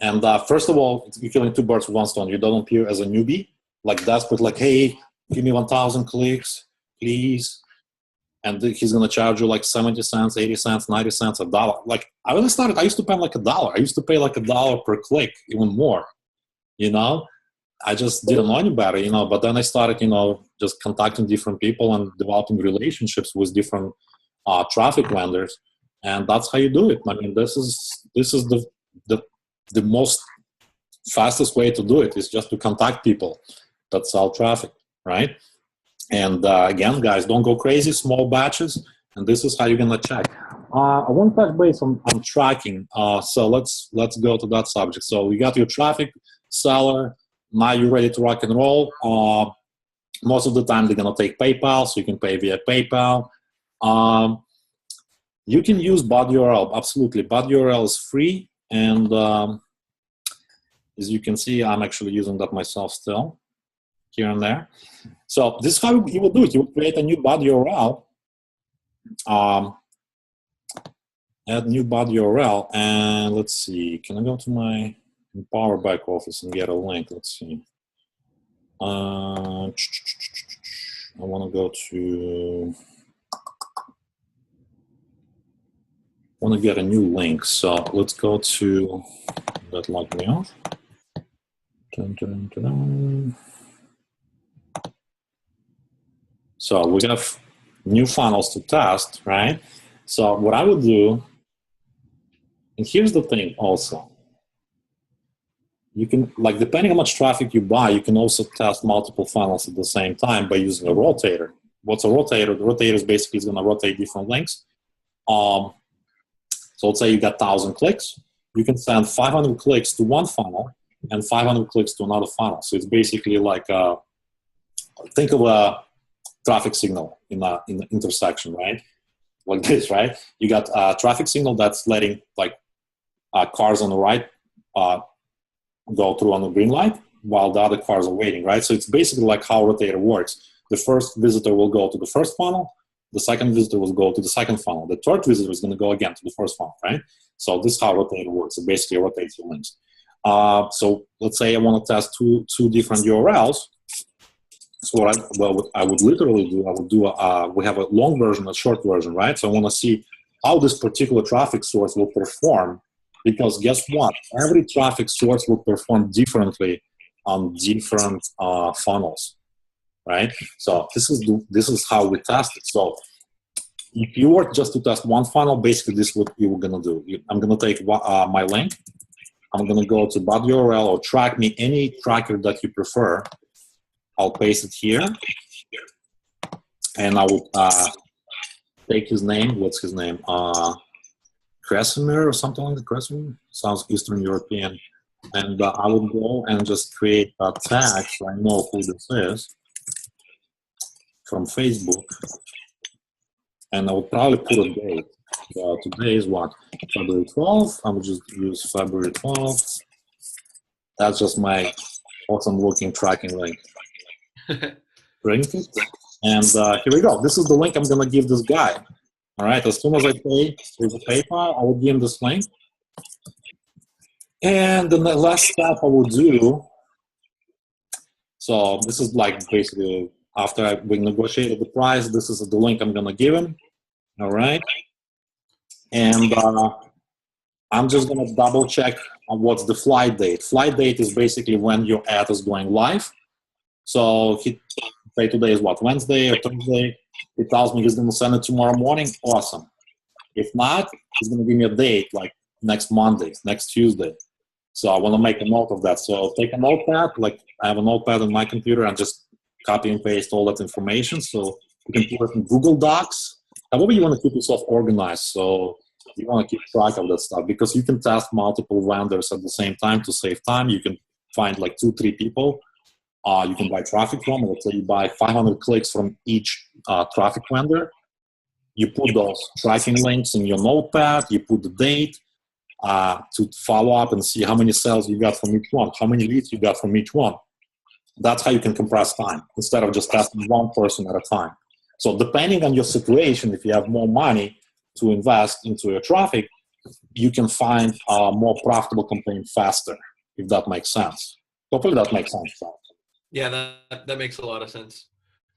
And first of all, you're killing two birds with one stone. You don't appear as a newbie, like desperate, like, hey, give me 1,000 clicks, please. And he's gonna charge you like 70 cents, 80 cents, 90 cents, $1. Like I used to pay like $1. I used to pay like $1 per click, even more. I just didn't know any better, But then I started, just contacting different people and developing relationships with different traffic vendors. And that's how you do it. I mean, this is the most fastest way to do it is just to contact people that sell traffic, right? And again, guys, don't go crazy, small batches, and this is how you're gonna check. I want to touch base on tracking. So let's go to that subject. So you got your traffic seller. Now you're ready to rock and roll. Most of the time they're gonna take PayPal, so you can pay via PayPal. You can use bot URL, absolutely. Bot URL is free, and as you can see, I'm actually using that myself still, here and there. So this is how you will do it. You will create a new bot URL, add new bot URL, and let's see, can I go to my Empower back office and get a link? Let's see. I want to go to, I want to get a new link. So let's go to, that locked me off. Dun, dun, dun, dun. So we have new funnels to test, right? So what I would do, and here's the thing also, you can, like, depending on how much traffic you buy, you can also test multiple funnels at the same time by using a rotator. What's a rotator? The rotator is basically going to rotate different links. So let's say you got 1,000 clicks. You can send 500 clicks to one funnel and 500 clicks to another funnel. So it's basically like, think of a traffic signal in the intersection, right? Like this, right? You got a traffic signal that's letting like cars on the right go through on the green light while the other cars are waiting, right? So it's basically like how rotator works. The first visitor will go to the first funnel. The second visitor will go to the second funnel. The third visitor is going to go again to the first funnel, right? So this is how rotator works. It basically rotates your links. So let's say I want to test two different URLs. So what I would literally do, I would do, we have a long version, a short version, right? So I want to see how this particular traffic source will perform, because guess what? Every traffic source will perform differently on different funnels, right? So this is how we test it. So if you were just to test one funnel, basically this is what you were gonna do. I'm gonna take my link. I'm gonna go to bot URL or track me, any tracker that you prefer. I'll paste it here, and I will take his name. What's his name? Kresimir or something like that. Kresimir sounds Eastern European. And I will go and just create a tag so I know who this is from Facebook. And I will probably put a date. Today is what? February 12th. I will just use February 12th. That's just my awesome looking tracking link. Print it. And here we go. This is the link I'm going to give this guy. All right. As soon as I pay with the PayPal, I will give him this link. And then the last step I will do. So this is like basically after we negotiated the price, this is the link I'm going to give him. All right. And I'm just going to double check on what's the flight date. Flight date is basically when your ad is going live. So he say today is what, Wednesday or Thursday. He tells me he's going to send it tomorrow morning. Awesome. If not, he's going to give me a date like next Monday, next Tuesday. So I want to make a note of that. So take a notepad, like I have a notepad on my computer, and just copy and paste all that information. So you can put it in Google Docs. However you want to keep yourself organized. So you want to keep track of that stuff, because you can test multiple vendors at the same time to save time. You can find like 2-3 people you can buy traffic from. Let's say you buy 500 clicks from each traffic vendor. You put those tracking links in your notepad. You put the date to follow up and see how many sales you got from each one, how many leads you got from each one. That's how you can compress time instead of just testing one person at a time. So depending on your situation, if you have more money to invest into your traffic, you can find a more profitable campaign faster, if that makes sense. Hopefully that makes sense. Yeah, that makes a lot of sense.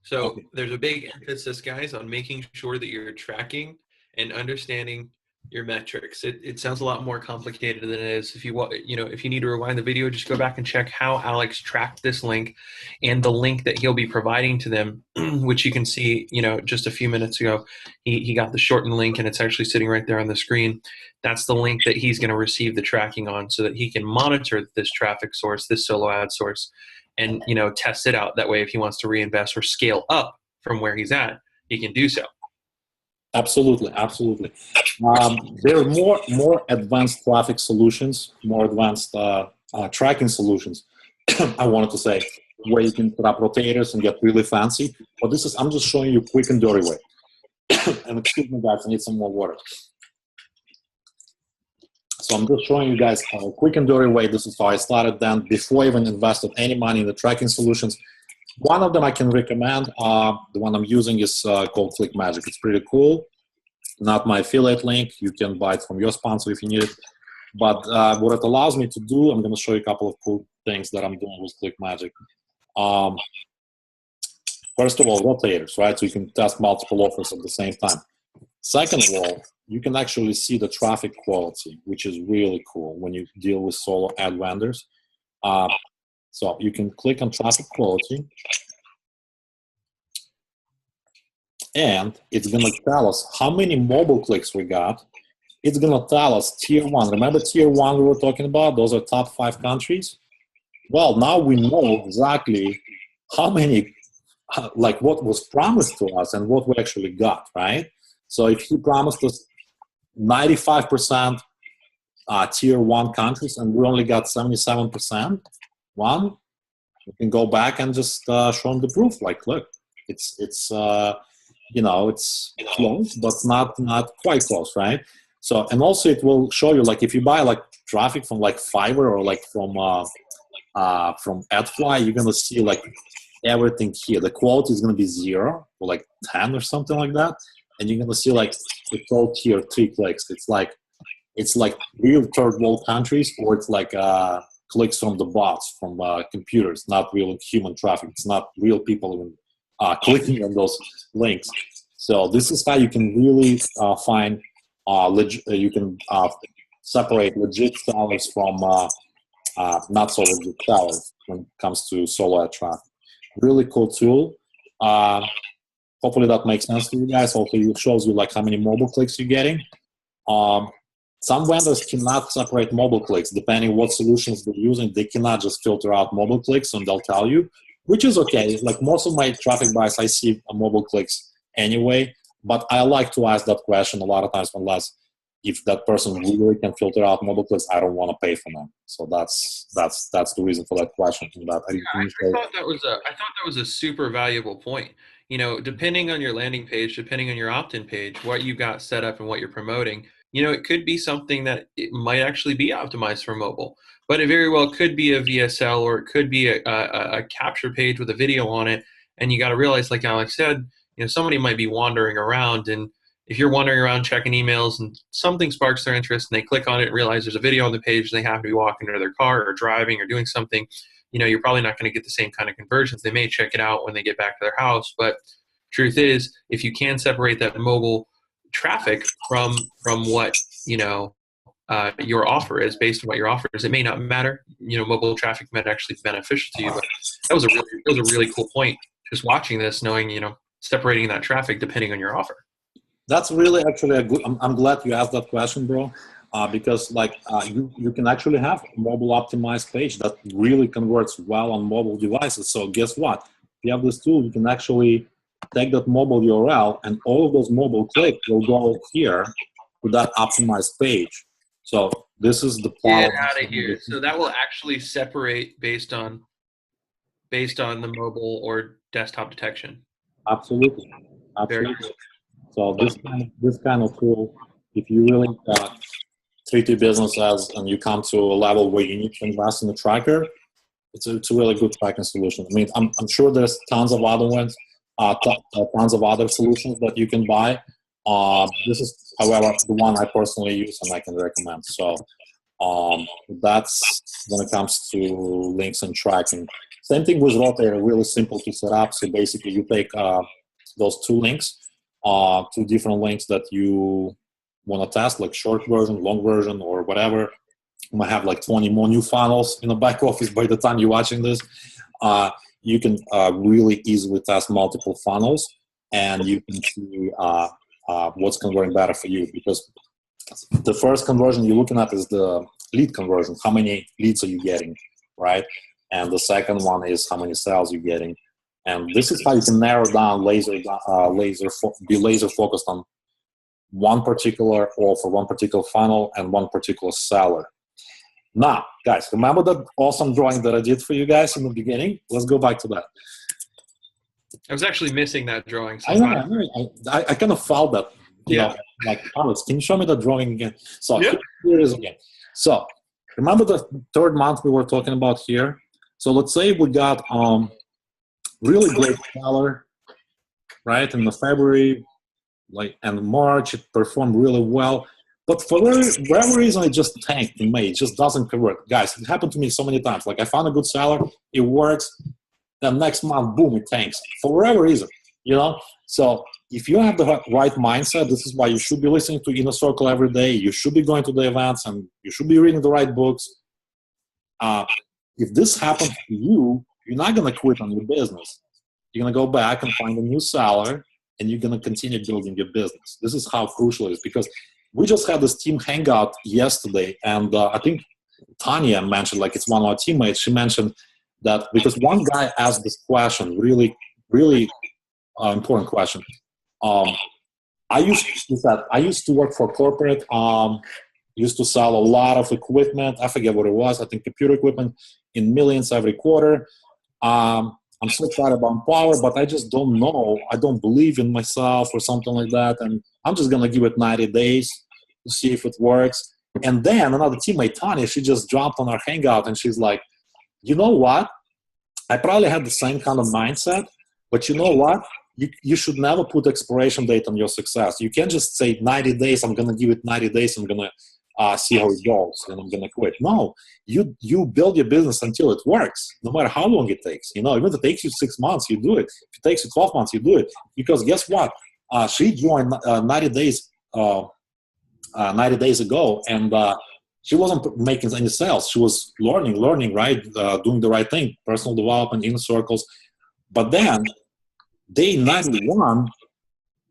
So Okay. there's a big emphasis, guys, on making sure that you're tracking and understanding Your metrics. It sounds a lot more complicated than it is. If you want, if you need to rewind the video, just go back and check how Alex tracked this link and the link that he'll be providing to them, which you can see, just a few minutes ago, he got the shortened link and it's actually sitting right there on the screen. That's the link that he's going to receive the tracking on so that he can monitor this traffic source, this solo ad source, and, test it out. That way, if he wants to reinvest or scale up from where he's at, he can do so. Absolutely, absolutely. There are more advanced traffic solutions, more advanced tracking solutions. I wanted to say where you can put up rotators and get really fancy. But I'm just showing you a quick and dirty way. And excuse me, guys, I need some more water. So I'm just showing you guys a quick and dirty way. This is how I started then before I even invested any money in the tracking solutions. One of them I can recommend, the one I'm using is called ClickMagick. It's pretty cool. Not my affiliate link. You can buy it from your sponsor if you need it. But what it allows me to do, I'm going to show you a couple of cool things that I'm doing with ClickMagick. First of all, rotators, right? So you can test multiple offers at the same time. Second of all, you can actually see the traffic quality, which is really cool when you deal with solo ad vendors. So you can click on traffic quality, and it's going to tell us how many mobile clicks we got. It's going to tell us tier 1. Remember tier 1 we were talking about? Those are top 5 countries. Well, now we know exactly how many, like what was promised to us and what we actually got, right? So if he promised us 95% tier 1 countries and we only got 77%, we can go back and just show them the proof. Like, look, it's it's close, but not quite close, right? So, and also it will show you, like, if you buy like traffic from like Fiverr or like from AdFly, you're gonna see like everything here. The quality is gonna be 0 or like 10 or something like that, and you're gonna see like it's all tier 3 clicks. It's like real third world countries, or it's like clicks from the bots, from computers, not real human traffic. It's not real people even clicking on those links. So this is how you can really find you can separate legit sellers from not so legit sellers when it comes to solo ad traffic. Really cool tool. Hopefully that makes sense to you guys. Hopefully it shows you like how many mobile clicks you're getting. Some vendors cannot separate mobile clicks. Depending what solutions they're using, they cannot just filter out mobile clicks and they'll tell you, which is okay. Like most of my traffic buys, I see mobile clicks anyway, but I like to ask that question a lot of times, unless if that person really can filter out mobile clicks, I don't want to pay for them. So that's the reason for that question. I thought that was a super valuable point. Depending on your landing page, depending on your opt-in page, what you got set up and what you're promoting, it could be something that it might actually be optimized for mobile, but it very well could be a VSL, or it could be a capture page with a video on it. And you got to realize, like Alex said, somebody might be wandering around, and if you're wandering around checking emails and something sparks their interest and they click on it and realize there's a video on the page, they have to be walking to their car or driving or doing something, you're probably not going to get the same kind of conversions. They may check it out when they get back to their house, but truth is, if you can separate that mobile traffic from what your offer is, based on what your offer is, it may not matter. Mobile traffic might actually be beneficial to you. But that was a really cool point. Just watching this, knowing separating that traffic depending on your offer. That's really actually a good. I'm glad you asked that question, bro. Because you can actually have a mobile optimized page that really converts well on mobile devices. So guess what? If you have this tool, you can actually take that mobile URL and all of those mobile clicks will go here to that optimized page. So this is the power. Get out of here. So that will actually separate based on the mobile or desktop detection. Absolutely. Very cool. So this kind of tool, if you really treat your business and you come to a level where you need to invest in a tracker, it's a really good tracking solution. I mean, I'm sure there's tons of other ones, tons of other solutions that you can buy. This is, however, the one I personally use and I can recommend. So that's when it comes to links and tracking. Same thing with Rotator, really simple to set up. So basically you take those two links, two different links that you want to test, like short version, long version, or whatever. You might have like 20 more new funnels in the back office by the time you're watching this. You can really easily test multiple funnels, and you can see what's converting better for you, because the first conversion you're looking at is the lead conversion. How many leads are you getting, right? And the second one is how many sales you're getting. And this is how you can narrow down, be laser focused on one particular offer, one particular funnel, and one particular seller. Now, guys, remember that awesome drawing that I did for you guys in the beginning? Let's go back to that. I was actually missing that drawing. So I kind of felt that. You know, like, Alex, can you show me the drawing again? So here it is again. So remember the third month we were talking about here? So let's say we got really great seller, right? In the February, and March, it performed really well. But for whatever reason, it just tanked in May. It just doesn't convert. Guys, it happened to me so many times. Like, I found a good seller, it works, then next month, boom, it tanks. For whatever reason, you know? So if you have the right mindset, this is why you should be listening to Inner Circle every day. You should be going to the events, and you should be reading the right books. If this happens to you, you're not going to quit on your business. You're going to go back and find a new seller, and you're going to continue building your business. This is how crucial it is, because we just had this team hangout yesterday, and I think Tanya mentioned, like, it's one of our teammates, she mentioned that because one guy asked this question, really, really important question. I used to work for corporate, used to sell a lot of equipment. I forget what it was. I think computer equipment in millions every quarter. I'm so excited about Power, but I just don't know. I don't believe in myself or something like that. And I'm just going to give it 90 days to see if it works. And then another teammate, Tanya, she just jumped on our hangout and she's like, you know what? I probably had the same kind of mindset, but you know what? You should never put expiration date on your success. You can't just say 90 days, I'm going to give it 90 days, I'm going to see how it goes, and I'm going to quit. No, you build your business until it works, no matter how long it takes. You know, even if it takes you 6 months, you do it. If it takes you 12 months, you do it. Because guess what? She joined 90 days ago, and she wasn't making any sales. She was learning, right? Doing the right thing, personal development, inner circles. But then, day 91,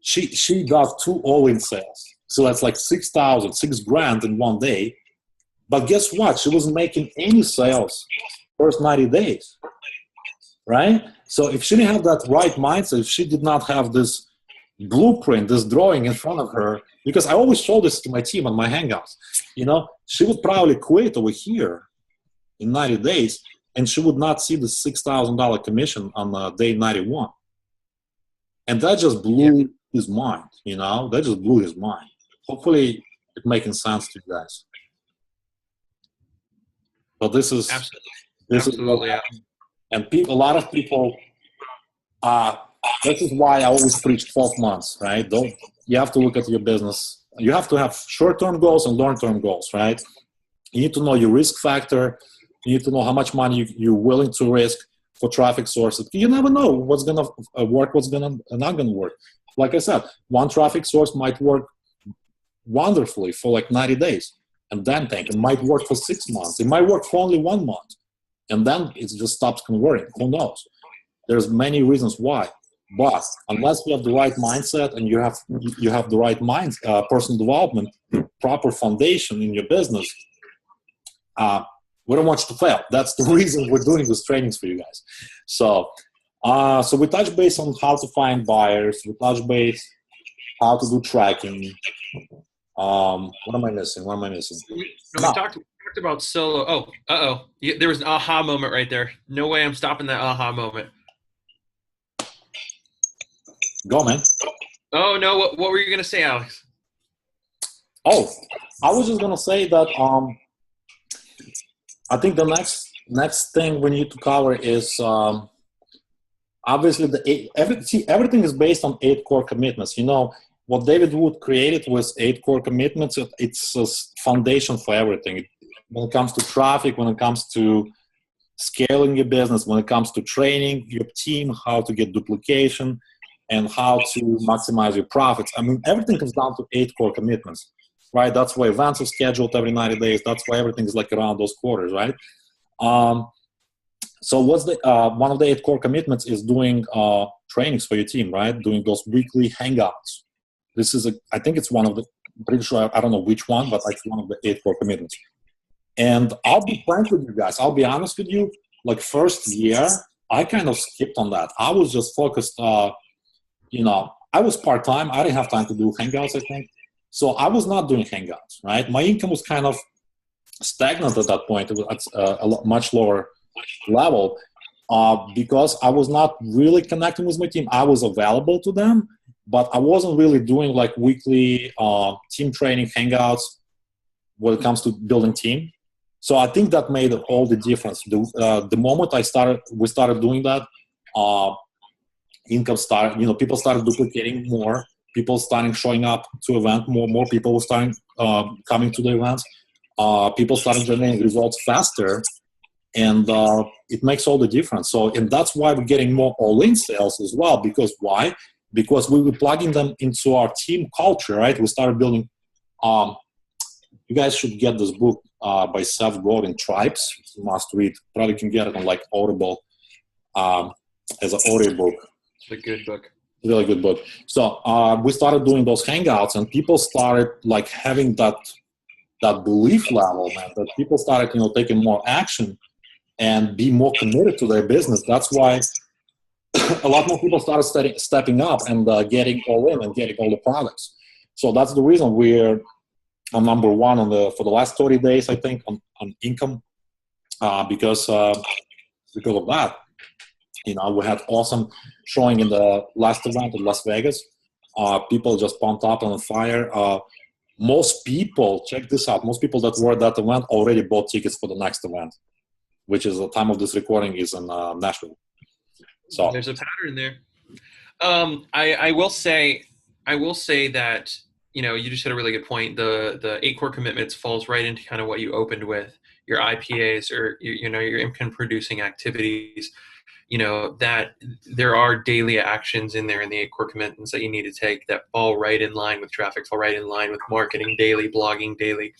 she got 2 all-in sales. So that's like $6,000 in one day. But guess what? She wasn't making any sales first 90 days, right? So if she didn't have that right mindset, if she did not have this blueprint, this drawing in front of her, because I always show this to my team on my hangouts, you know, she would probably quit over here in 90 days, and she would not see the $6,000 commission on day 91. And that just blew his mind, you know? That just blew his mind. Hopefully it's making sense to you guys. But this is absolutely. And a lot of people, this is why I always preach 12 months, right? You have to look at your business. You have to have short-term goals and long-term goals, right? You need to know your risk factor. You need to know how much money you're willing to risk for traffic sources. You never know what's going to work, what's not going to work. Like I said, one traffic source might work wonderfully for like 90 days and then tank. It might work for 6 months. It might work for only 1 month, and then it just stops converting. Who knows? There's many reasons why. But unless you have the right mindset and you have the right personal development, proper foundation in your business, we don't want you to fail. That's the reason we're doing these trainings for you guys. So we touch base on how to find buyers. We touch base how to do tracking. What am I missing? We talked about solo. There was an aha moment right there. No way I'm stopping that aha moment. Go, man. Oh, no. What were you going to say, Alex? Oh, I was just going to say that I think the next thing we need to cover is obviously everything is based on 8 core commitments. You know, what David Wood created was 8 core commitments. It's a foundation for everything. When it comes to traffic, when it comes to scaling your business, when it comes to training your team, how to get duplication, and how to maximize your profits. I mean, everything comes down to 8 core commitments. right? That's why events are scheduled every 90 days. That's why everything is like around those quarters, right? So what's the one of the 8 core commitments is doing trainings for your team, right? Doing those weekly hangouts. This is I think it's one of the, pretty sure, I don't know which one, but like one of the 8 core commitments. And I'll be frank with you guys. I'll be honest with you. Like first year, I kind of skipped on that. I was just focused, you know, I was part-time. I didn't have time to do hangouts, I think. So I was not doing hangouts, right? My income was kind of stagnant at that point. It was at a much lower level because I was not really connecting with my team. I was available to them, but I wasn't really doing like weekly team training hangouts when it comes to building team. So I think that made all the difference. The moment we started doing that, income started, you know, people started duplicating more, people starting showing up to event more people were starting coming to the events, people started generating results faster, and it makes all the difference. So, and that's why we're getting more all-in sales as well, because why? Because we were plugging them into our team culture, right? We started building, you guys should get this book by Seth Godin, Tribes. It's a must read. Probably can get it on like Audible as an audiobook. It's a good book. Really good book. So we started doing those hangouts, and people started like having that belief level, man, that people started, you know, taking more action and be more committed to their business. That's why a lot more people started stepping up and getting all in and getting all the products. So that's the reason we're on number one for the last 30 days, I think, on income, because of that. You know, we had awesome showing in the last event in Las Vegas. People just pumped up on fire. Most people, check this out, most people that were at that event already bought tickets for the next event, which is the time of this recording is in Nashville. So there's a pattern there. I will say that, you know, you just had a really good point. The 8 core commitments falls right into kind of what you opened with, your IPAs or you know, your income producing activities. You know, that there are daily actions in there in the 8 core commitments that you need to take that fall right in line with traffic, fall right in line with marketing daily, blogging daily,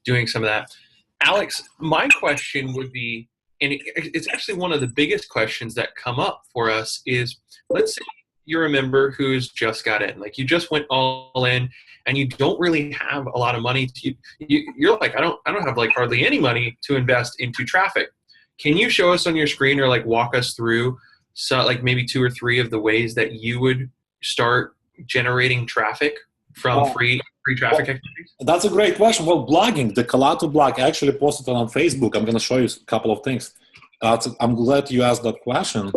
doing some of that. Alex, my question would be, and it's actually one of the biggest questions that come up for us is, let's say you're a member who's just got in, like you just went all in and you don't really have a lot of money. You're like, I don't have like hardly any money to invest into traffic. Can you show us on your screen or like walk us through like maybe 2 or 3 of the ways that you would start generating traffic from free traffic activities? That's a great question. Well, blogging, the Calato blog, I actually posted it on Facebook. I'm going to show you a couple of things. I'm glad you asked that question.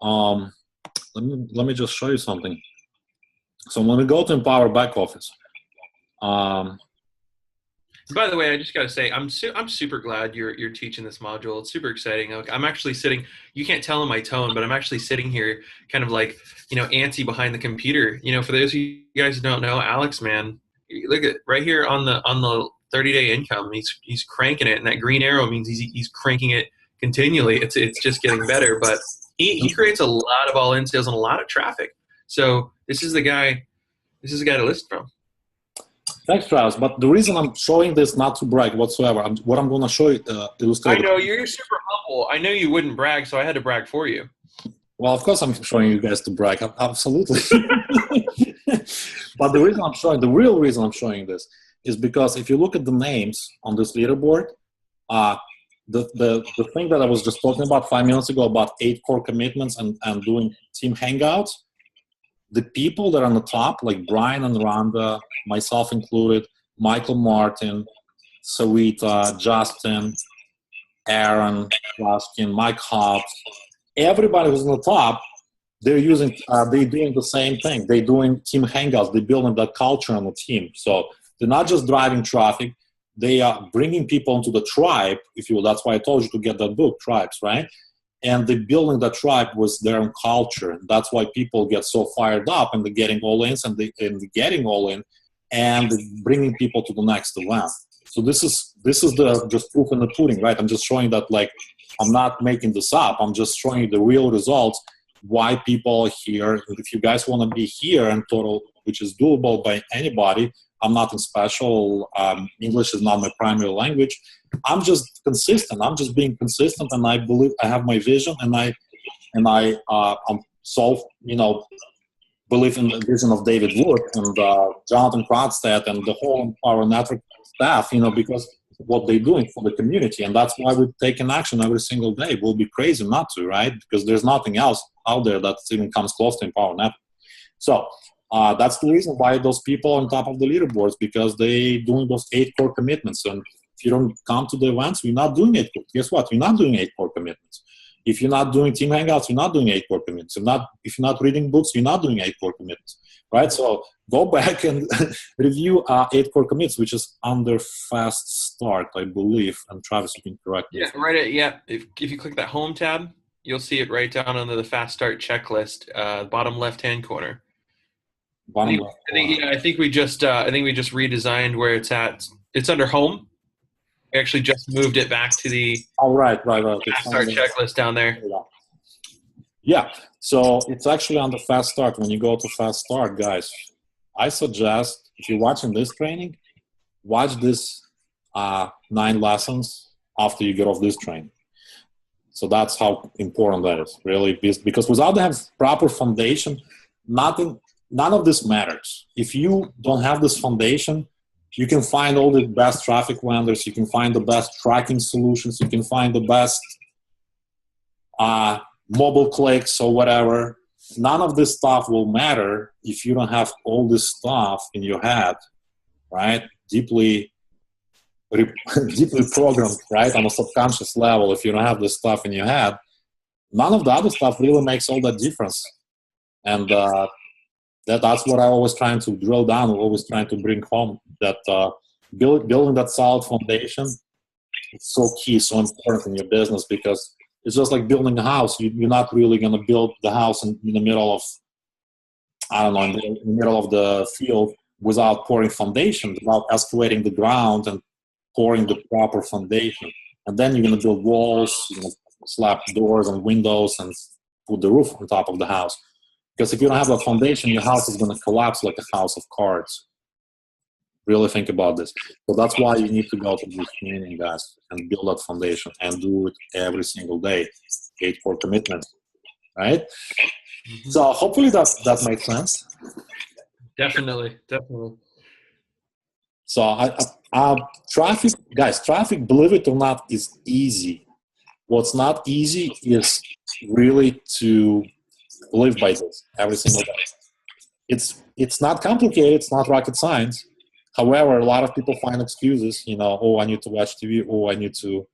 Let me just show you something. So when we go to Empower Back Office, by the way, I just got to say, I'm super glad you're teaching this module. It's super exciting. Like, I'm actually sitting, you can't tell in my tone, but I'm actually sitting here kind of like, you know, antsy behind the computer. You know, for those of you guys who don't know, Alex, man, look at right here on the 30-day income, he's cranking it. And that green arrow means he's cranking it continually. It's just getting better, but he creates a lot of all-in sales and a lot of traffic. So this is the guy to listen from. Thanks, Travis. But the reason I'm showing this, not to brag whatsoever, what I'm going to show you, illustrate. I know you're super humble. I know you wouldn't brag, so I had to brag for you. Well, of course I'm showing you guys to brag. Absolutely. But the real reason I'm showing this is because if you look at the names on this leaderboard, the thing that I was just talking about 5 minutes ago about 8 core commitments and doing team hangouts, the people that are on the top, like Brian and Rhonda, myself included, Michael Martin, Sarita, Justin, Aaron Rashkin, Mike Hobbs, everybody who's on the top, they're doing the same thing. They're doing team hangouts. They're building that culture on the team. So they're not just driving traffic. They are bringing people into the tribe, if you will. That's why I told you to get that book, Tribes, right? And they're building the tribe with their own culture. That's why people get so fired up and they're getting all in and they're getting all in and bringing people to the next event. So this is the just proof in the pudding, right? I'm just showing that, like, I'm not making this up. I'm just showing you the real results, why people are here. If you guys want to be here in total, which is doable by anybody, I'm nothing special. English is not my primary language. I'm just consistent. I'm just being consistent, and I believe I have my vision, and I'm believe in the vision of David Wood and Jonathan Kronstadt and the whole Empower Network staff, because what they're doing for the community. And that's why we're taking action every single day. It will be crazy not to, right? Because there's nothing else out there that even comes close to Empower Network. So that's the reason why those people on top of the leaderboards, because they doing those 8 core commitments. And if you don't come to the events, we're not doing 8 core. Guess what? We're not doing 8 core commitments. If you're not doing team hangouts, you're not doing 8 core commitments. If you're not reading books, you're not doing 8 core commitments, right? So go back and review 8 core commits, which is under fast start, I believe. And Travis, you can correct me. Yeah, right. If you click that home tab, you'll see it right down under the fast start checklist, bottom left-hand corner. Bottom left corner. I think we just redesigned where it's at. It's under home. We actually just moved it back to the right. fast start checklist down there. Yeah, so it's actually on the fast start. When you go to fast start, guys, I suggest if you're watching this training, watch this 9 lessons after you get off this training. So that's how important that is, really, because without having proper foundation, none of this matters. If you don't have this foundation, you can find all the best traffic vendors, you can find the best tracking solutions, you can find the best mobile clicks or whatever. None of this stuff will matter if you don't have all this stuff in your head, right? Deeply programmed, right, on a subconscious level. If you don't have this stuff in your head, none of the other stuff really makes all that difference. And that's what I always trying to drill down, always trying to bring home, that building that solid foundation is so key, so important in your business, because it's just like building a house. You're not really going to build the house in the middle of, in the middle of the field without pouring foundation, without excavating the ground and pouring the proper foundation. And then you're going to build walls, you're going to slap doors and windows and put the roof on top of the house. Because if you don't have a foundation, your house is going to collapse like a house of cards. Really think about this. So that's why you need to go to this training, guys, and build that foundation and do it every single day. 8 core commitments, right? Mm-hmm. So hopefully that makes sense. Definitely. So traffic, believe it or not, is easy. What's not easy is really to live by this every single day. It's not complicated. It's not rocket science. However, a lot of people find excuses, I need to watch TV, I need to,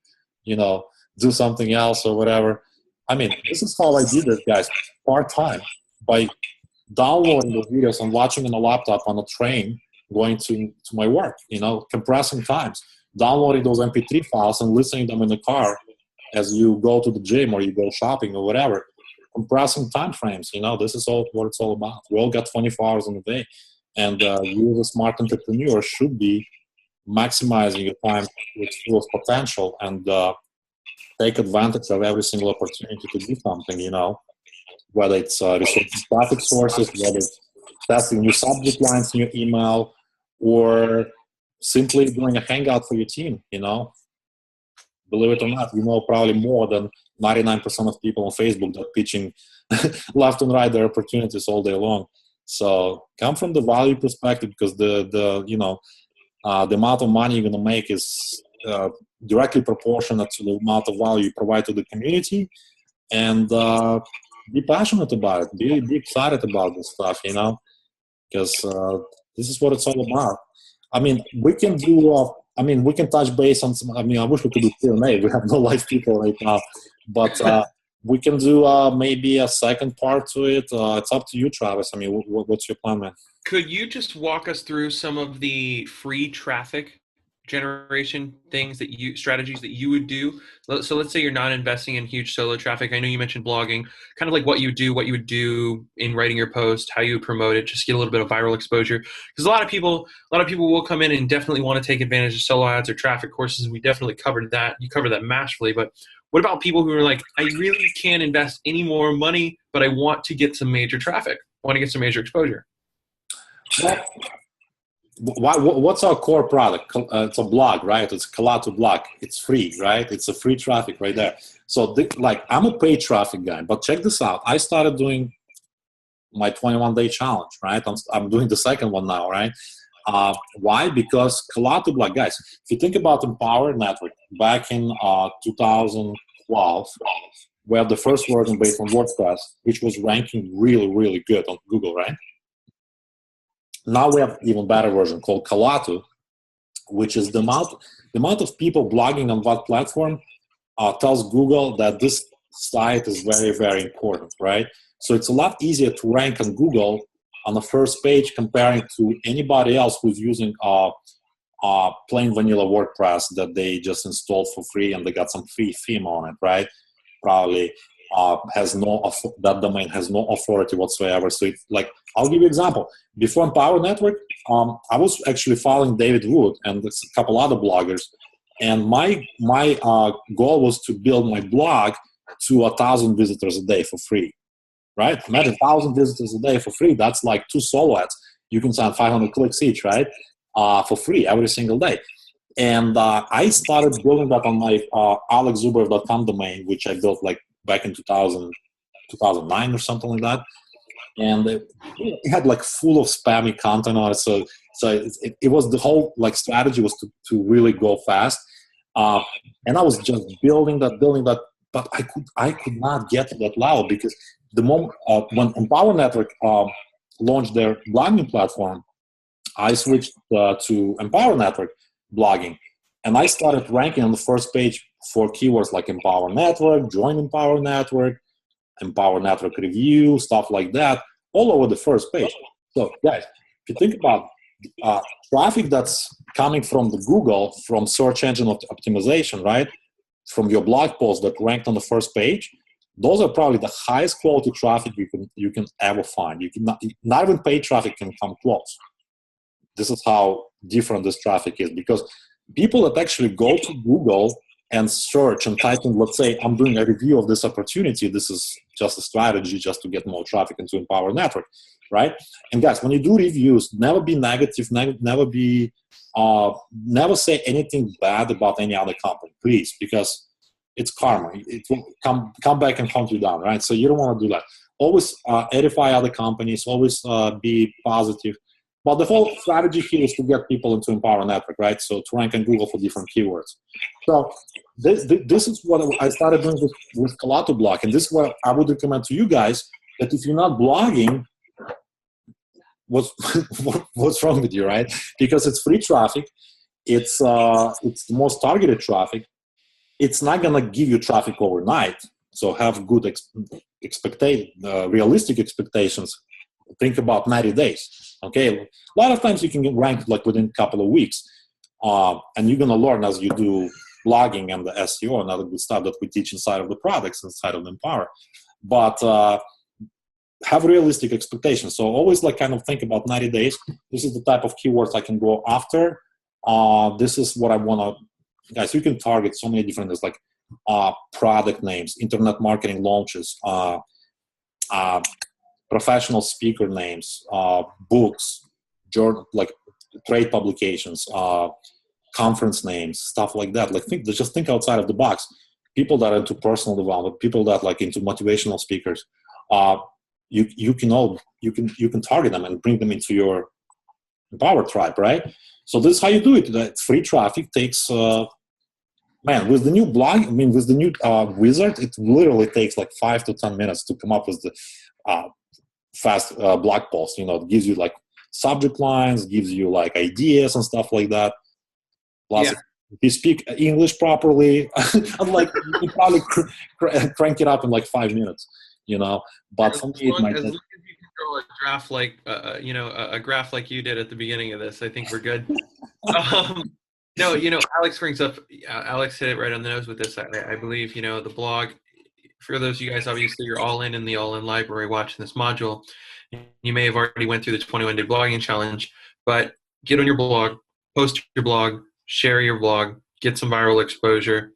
do something else or whatever. I mean, this is how I did it, guys, part-time, by downloading the videos and watching on a laptop on a train going to my work, compressing times, downloading those MP3 files and listening them in the car as you go to the gym or you go shopping or whatever. Compressing time frames, this is what it's all about. We all got 24 hours in a day. And you as a smart entrepreneur should be maximizing your time to its fullest potential and take advantage of every single opportunity to do something, whether it's researching traffic sources, whether it's testing new subject lines in your email, or simply doing a hangout for your team, Believe it or not, probably more than 99% of people on Facebook that are pitching left and right their opportunities all day long. So come from the value perspective, because the amount of money you're going to make is directly proportionate to the amount of value you provide to the community. And be passionate about it. Be excited about this stuff, because this is what it's all about. I mean, we can do. We can touch base on some. I wish we could do Q&A. We have no live people right now, but we can do maybe a second part to it. It's up to you, Travis. What's your plan, man? Could you just walk us through some of the free traffic generation strategies that you would do? So let's say you're not investing in huge solo traffic. I know you mentioned blogging, kind of like what you would do in writing your post, how you would promote it, just get a little bit of viral exposure. Because a lot of people will come in and definitely want to take advantage of solo ads or traffic courses. We definitely covered that. You covered that masterfully. But what about people who are like, I really can't invest any more money, but I want to get some major traffic, want to get some major exposure? Well, what's our core product? It's a blog, right? It's Kalato blog. It's free, right? It's a free traffic right there. So like I'm a paid traffic guy, but check this out. I started doing my 21-day challenge, right? I'm doing the second one now, right? Why? Because Kalato blog, guys, if you think about Empower Network back in 2012, we have the first version based on WordPress, which was ranking really, really good on Google, right? Now we have even better version called Kalato, which is the amount of people blogging on that platform tells Google that this site is very, very important, right? So it's a lot easier to rank on Google on the first page comparing to anybody else who's using plain vanilla WordPress that they just installed for free and they got some free theme on it, right? Probably that domain has no authority whatsoever. So it's like, I'll give you an example. Before Empower Network, I was actually following David Wood and a couple other bloggers, and my goal was to build my blog to 1,000 visitors a day for free, right? Imagine 1,000 visitors a day for free. That's like 2 solo ads. You can send 500 clicks each, right? For free every single day. And I started building that on my alexzuberev.com domain, which I built like back in 2009 or something like that. And it had like full of spammy content on it. So it was the whole like strategy was to really go fast. And I was just building that, but I could not get to that level because the moment when Empower Network launched their blogging platform, I switched to Empower Network blogging, and I started ranking on the first page for keywords like Empower Network, Join Empower Network, Empower Network Review, stuff like that, all over the first page. So guys, if you think about traffic that's coming from the Google, from search engine optimization, right, from your blog post that ranked on the first page, those are probably the highest quality traffic you can ever find. You can not even paid traffic can come close. This is how different this traffic is, because people that actually go to Google and search and type in, let's say, I'm doing a review of this opportunity. This is just a strategy just to get more traffic into Empower Network, right? And guys, when you do reviews, never be negative, never never say anything bad about any other company, please, because it's karma. It will come back and hunt you down, right? So you don't want to do that. Always edify other companies. Always be positive. But the whole strategy here is to get people into Empower Network, right? So to rank on Google for different keywords. So this is what I started doing with Kalato blog, and this is what I would recommend to you guys, that if you're not blogging, what's wrong with you, right? Because it's free traffic. It's the most targeted traffic. It's not going to give you traffic overnight. So have good realistic expectations. Think about 90 days. Okay, a lot of times you can get ranked like within a couple of weeks, and you're going to learn as you do blogging and the SEO and other good stuff that we teach inside of the products, inside of Empower. But have realistic expectations. So always like kind of think about 90 days. This is the type of keywords I can go after. This is what I want to, guys, you can target so many different things, like product names, internet marketing launches, professional speaker names, books, like trade publications, conference names, stuff like that. Like just think outside of the box. People that are into personal development, people that like into motivational speakers, you can target them and bring them into your Empower tribe, right? So this is how you do it. That free traffic takes. Man, with the new blog, I mean, with the new wizard, it literally takes like 5 to 10 minutes to come up with the fast blog post. You know, it gives you like subject lines, gives you like ideas and stuff like that. Plus, if you speak English properly, like you can probably crank it up in like 5 minutes. You know, but for me, as long as you can throw a graph like a graph like you did at the beginning of this, I think we're good. No, Alex brings up. Alex hit it right on the nose with this. I believe the blog. For those of you guys, obviously, you're all in the all in library watching this module. You may have already went through the 21-day blogging challenge, but get on your blog, post your blog, share your blog, get some viral exposure.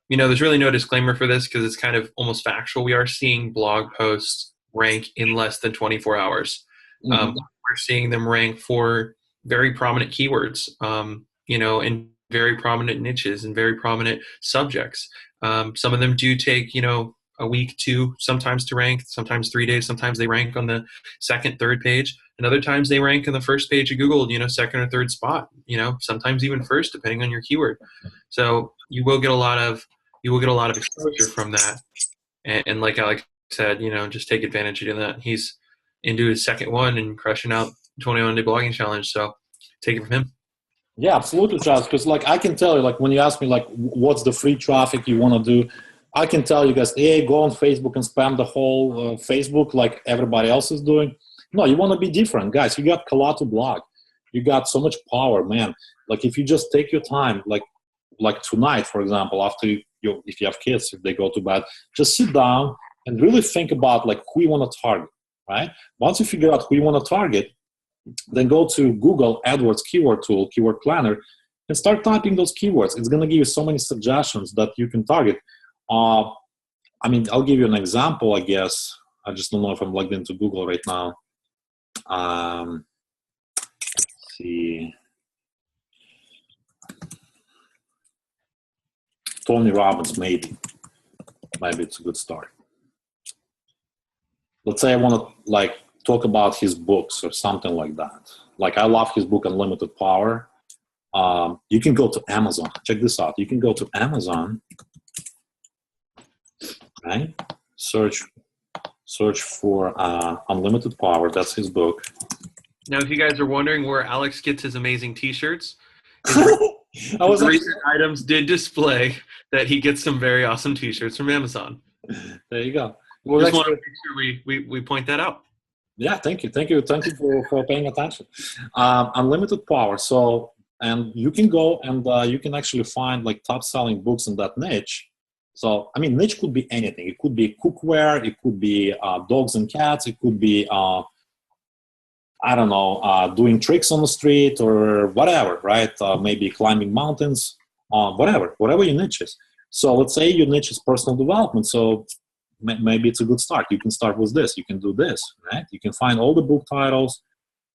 There's really no disclaimer for this because it's kind of almost factual. We are seeing blog posts rank in less than 24 hours. Mm-hmm. We're seeing them rank for very prominent keywords, in very prominent niches and very prominent subjects. Some of them do take, a week, two, sometimes to rank, sometimes 3 days. Sometimes they rank on the second, third page, and other times they rank on the first page of Google, second or third spot, sometimes even first, depending on your keyword. So you will get a lot of exposure from that. And like Alex said, just take advantage of that. He's into his second one and crushing out 21-day blogging challenge. So take it from him. Yeah, absolutely, Charles. Because like I can tell you, like when you ask me like what's the free traffic you want to do, I can tell you guys, hey, go on Facebook and spam the whole Facebook like everybody else is doing. No, you want to be different, guys. You got a lot to blog. You got so much power, man. Like if you just take your time, like tonight, for example, after if you have kids, if they go to bed, just sit down and really think about like who you want to target, right? Once you figure out who you want to target, then go to Google AdWords keyword tool, keyword planner, and start typing those keywords. It's going to give you so many suggestions that you can target. I mean, I'll give you an example, I guess. I just don't know if I'm logged into Google right now. Let's see. Tony Robbins, maybe it's a good start. Let's say I want to like talk about his books or something like that. Like I love his book Unlimited Power. You can go to Amazon. Check this out. You can go to Amazon, right? Search for Unlimited Power. That's his book. Now, if you guys are wondering where Alex gets his amazing T-shirts, his recent items did display that he gets some very awesome T-shirts from Amazon. There you go. Well, just want to make sure we point that out. Yeah, thank you for paying attention. Unlimited Power. So, and you can go and you can actually find like top selling books in that niche. So, I mean, niche could be anything. It could be cookware. It could be dogs and cats. It could be, I don't know, doing tricks on the street or whatever, right? Maybe climbing mountains, whatever your niche is. So let's say your niche is personal development. So maybe it's a good start. You can start with this. You can do this, right? You can find all the book titles.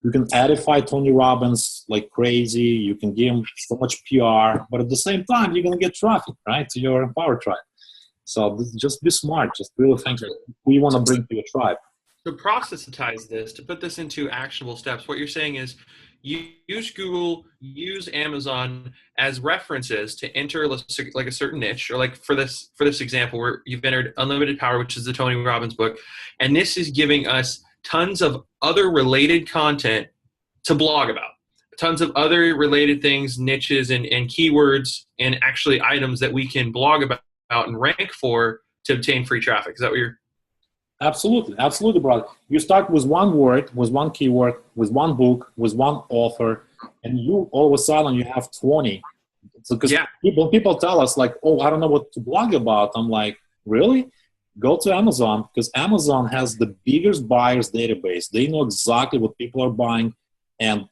You can edify Tony Robbins like crazy. You can give him so much PR, but at the same time, you're going to get traffic, right, to your Empower tribe. So just be smart. Just really think who you want to bring to your tribe. To processize this, to put this into actionable steps, what you're saying is use Google, use Amazon as references to enter like a certain niche, or like for this example where you've entered Unlimited Power, which is the Tony Robbins book, and this is giving us tons of other related content to blog about, tons of other related things, niches and keywords and actually items that we can blog about and rank for to obtain free traffic. Is that what you're... Absolutely, brother. You start with one word, with one keyword, with one book, with one author, and you all of a sudden you have 20. Because people tell us like, oh, I don't know what to blog about. I'm like, really? Go to Amazon, because Amazon has the biggest buyers database. They know exactly what people are buying, and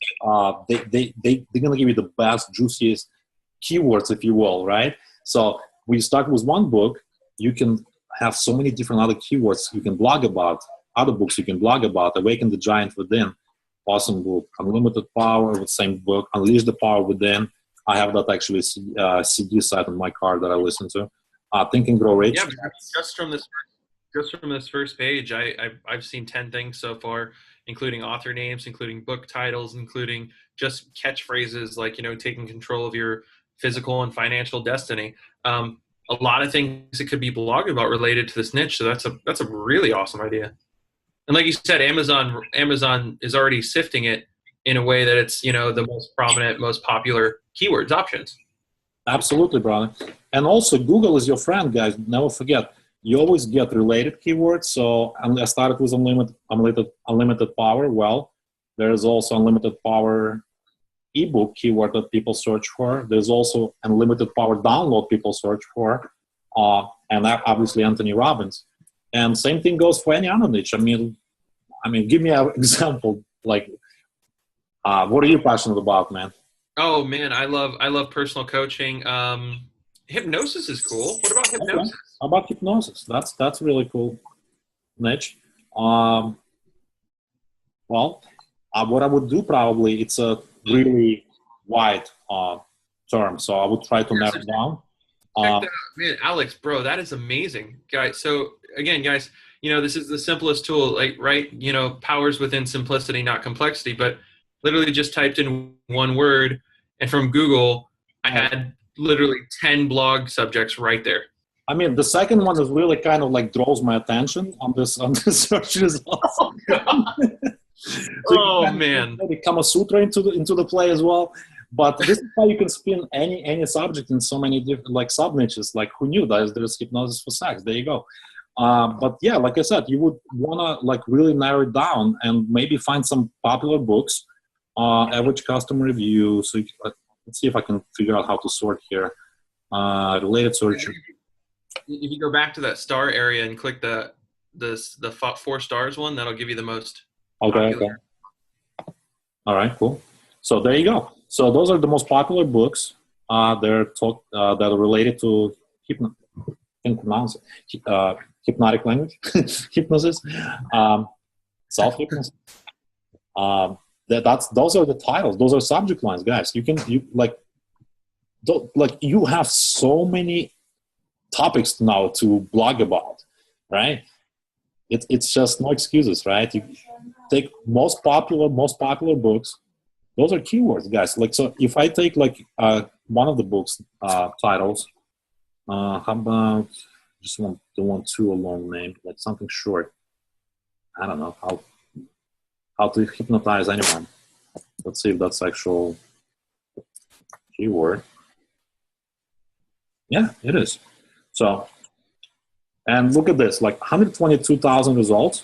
they're gonna give you the best, juiciest keywords, if you will, right? So when you start with one book, you can have so many different other keywords you can blog about, other books you can blog about. Awaken the Giant Within, awesome book. Unlimited Power, the same book. Unleash the Power Within. I have that actually CD site on my car that I listen to. Think and Grow Rich. Yeah, just from this first page, I've seen 10 things so far, including author names, including book titles, including just catchphrases like, taking control of your physical and financial destiny. A lot of things that could be blogged about related to this niche. So that's a really awesome idea. And like you said, Amazon is already sifting it in a way that it's, the most prominent, most popular keywords options. Absolutely, brother. And also Google is your friend, guys. Never forget, you always get related keywords. So I started with unlimited power. Well, there's also Unlimited Power ebook keyword that people search for. There's also Unlimited Power download people search for, and obviously Anthony Robbins. And same thing goes for any other niche. I mean, give me an example. Like, what are you passionate about, man? Oh man, I love personal coaching. Hypnosis is cool. What about hypnosis? Okay. How about hypnosis? That's really cool niche. What I would do probably, it's a really wide term. So I would try to narrow it down. Check that out, man, Alex, bro. That is amazing, guys. So again, guys, this is the simplest tool, like, right? Powers within simplicity, not complexity. But literally, just typed in one word, and from Google, I had literally 10 blog subjects right there. I mean, the second one is really kind of like draws my attention on this search results. Oh man, maybe Kama Sutra into the play as well. But this is how you can spin any subject in so many different like sub niches. Like, who knew that there's hypnosis for sex? There you go. But yeah, like I said, you would wanna like really narrow it down and maybe find some popular books, average customer review. So let's see if I can figure out how to sort here. Related search. If you go back to that star area and click the 4 stars one, that'll give you the most. Okay. All right, cool. So there you go. So those are the most popular books. That are related to hypnotic language, hypnosis, self-hypnosis. Those are the titles. Those are subject lines, guys. You have so many topics now to blog about, right? It's just no excuses, right? You take most popular books. Those are keywords, guys. Like, so if I take like one of the books titles, how about just don't want too long name, like something short. I don't know how to hypnotize anyone. Let's see if that's actual keyword. Yeah, it is. So, and look at this, like 122,000 results.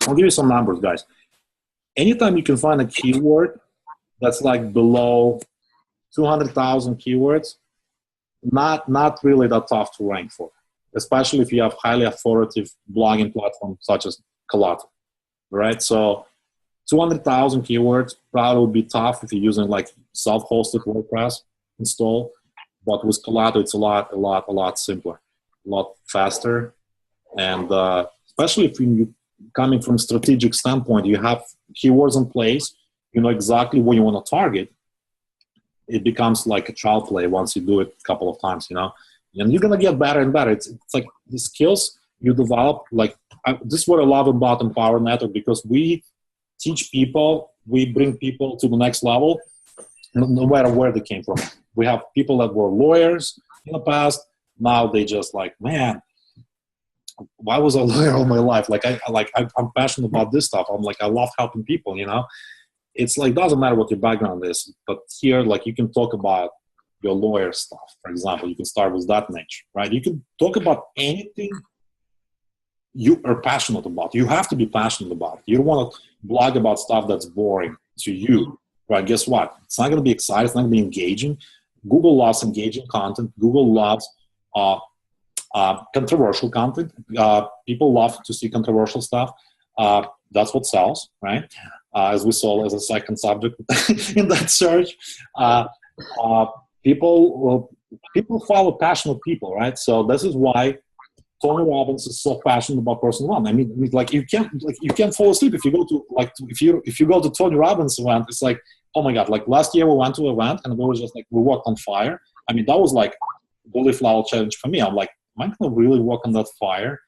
I'll give you some numbers, guys. Anytime you can find a keyword that's like below 200,000 keywords, not really that tough to rank for, especially if you have highly authoritative blogging platforms such as Colato, right? So 200,000 keywords probably would be tough if you're using like self-hosted WordPress install, but with Colato, it's a lot simpler, a lot faster, and especially if you're coming from a strategic standpoint, you have keywords in place, you know exactly what you want to target. It becomes like a child play once you do it a couple of times, and you're gonna get better and better. It's like the skills you develop. Like this is what I love about Empower Network, because we teach people, we bring people to the next level, no matter where they came from. We have people that were lawyers in the past. Now they just like, man, why was I a lawyer all my life? I'm passionate about this stuff. I love helping people. It's like, doesn't matter what your background is, but here, like, you can talk about your lawyer stuff. For example, you can start with that niche, right? You can talk about anything you are passionate about. You have to be passionate about it. You don't want to blog about stuff that's boring to you, right? Guess what? It's not going to be exciting. It's not going to be engaging. Google loves engaging content. Google loves controversial content. People love to see controversial stuff. That's what sells, right? As we saw as a second subject in that search. People follow passionate people, right? So this is why Tony Robbins is so passionate about personal development. I mean, like you can't fall asleep if you go to if you go to Tony Robbins event. It's like, oh my God! Like last year we went to an event and we were just like, we walked on fire. I mean, that was like a belief level challenge for me. I'm like, am I gonna really walk on that fire?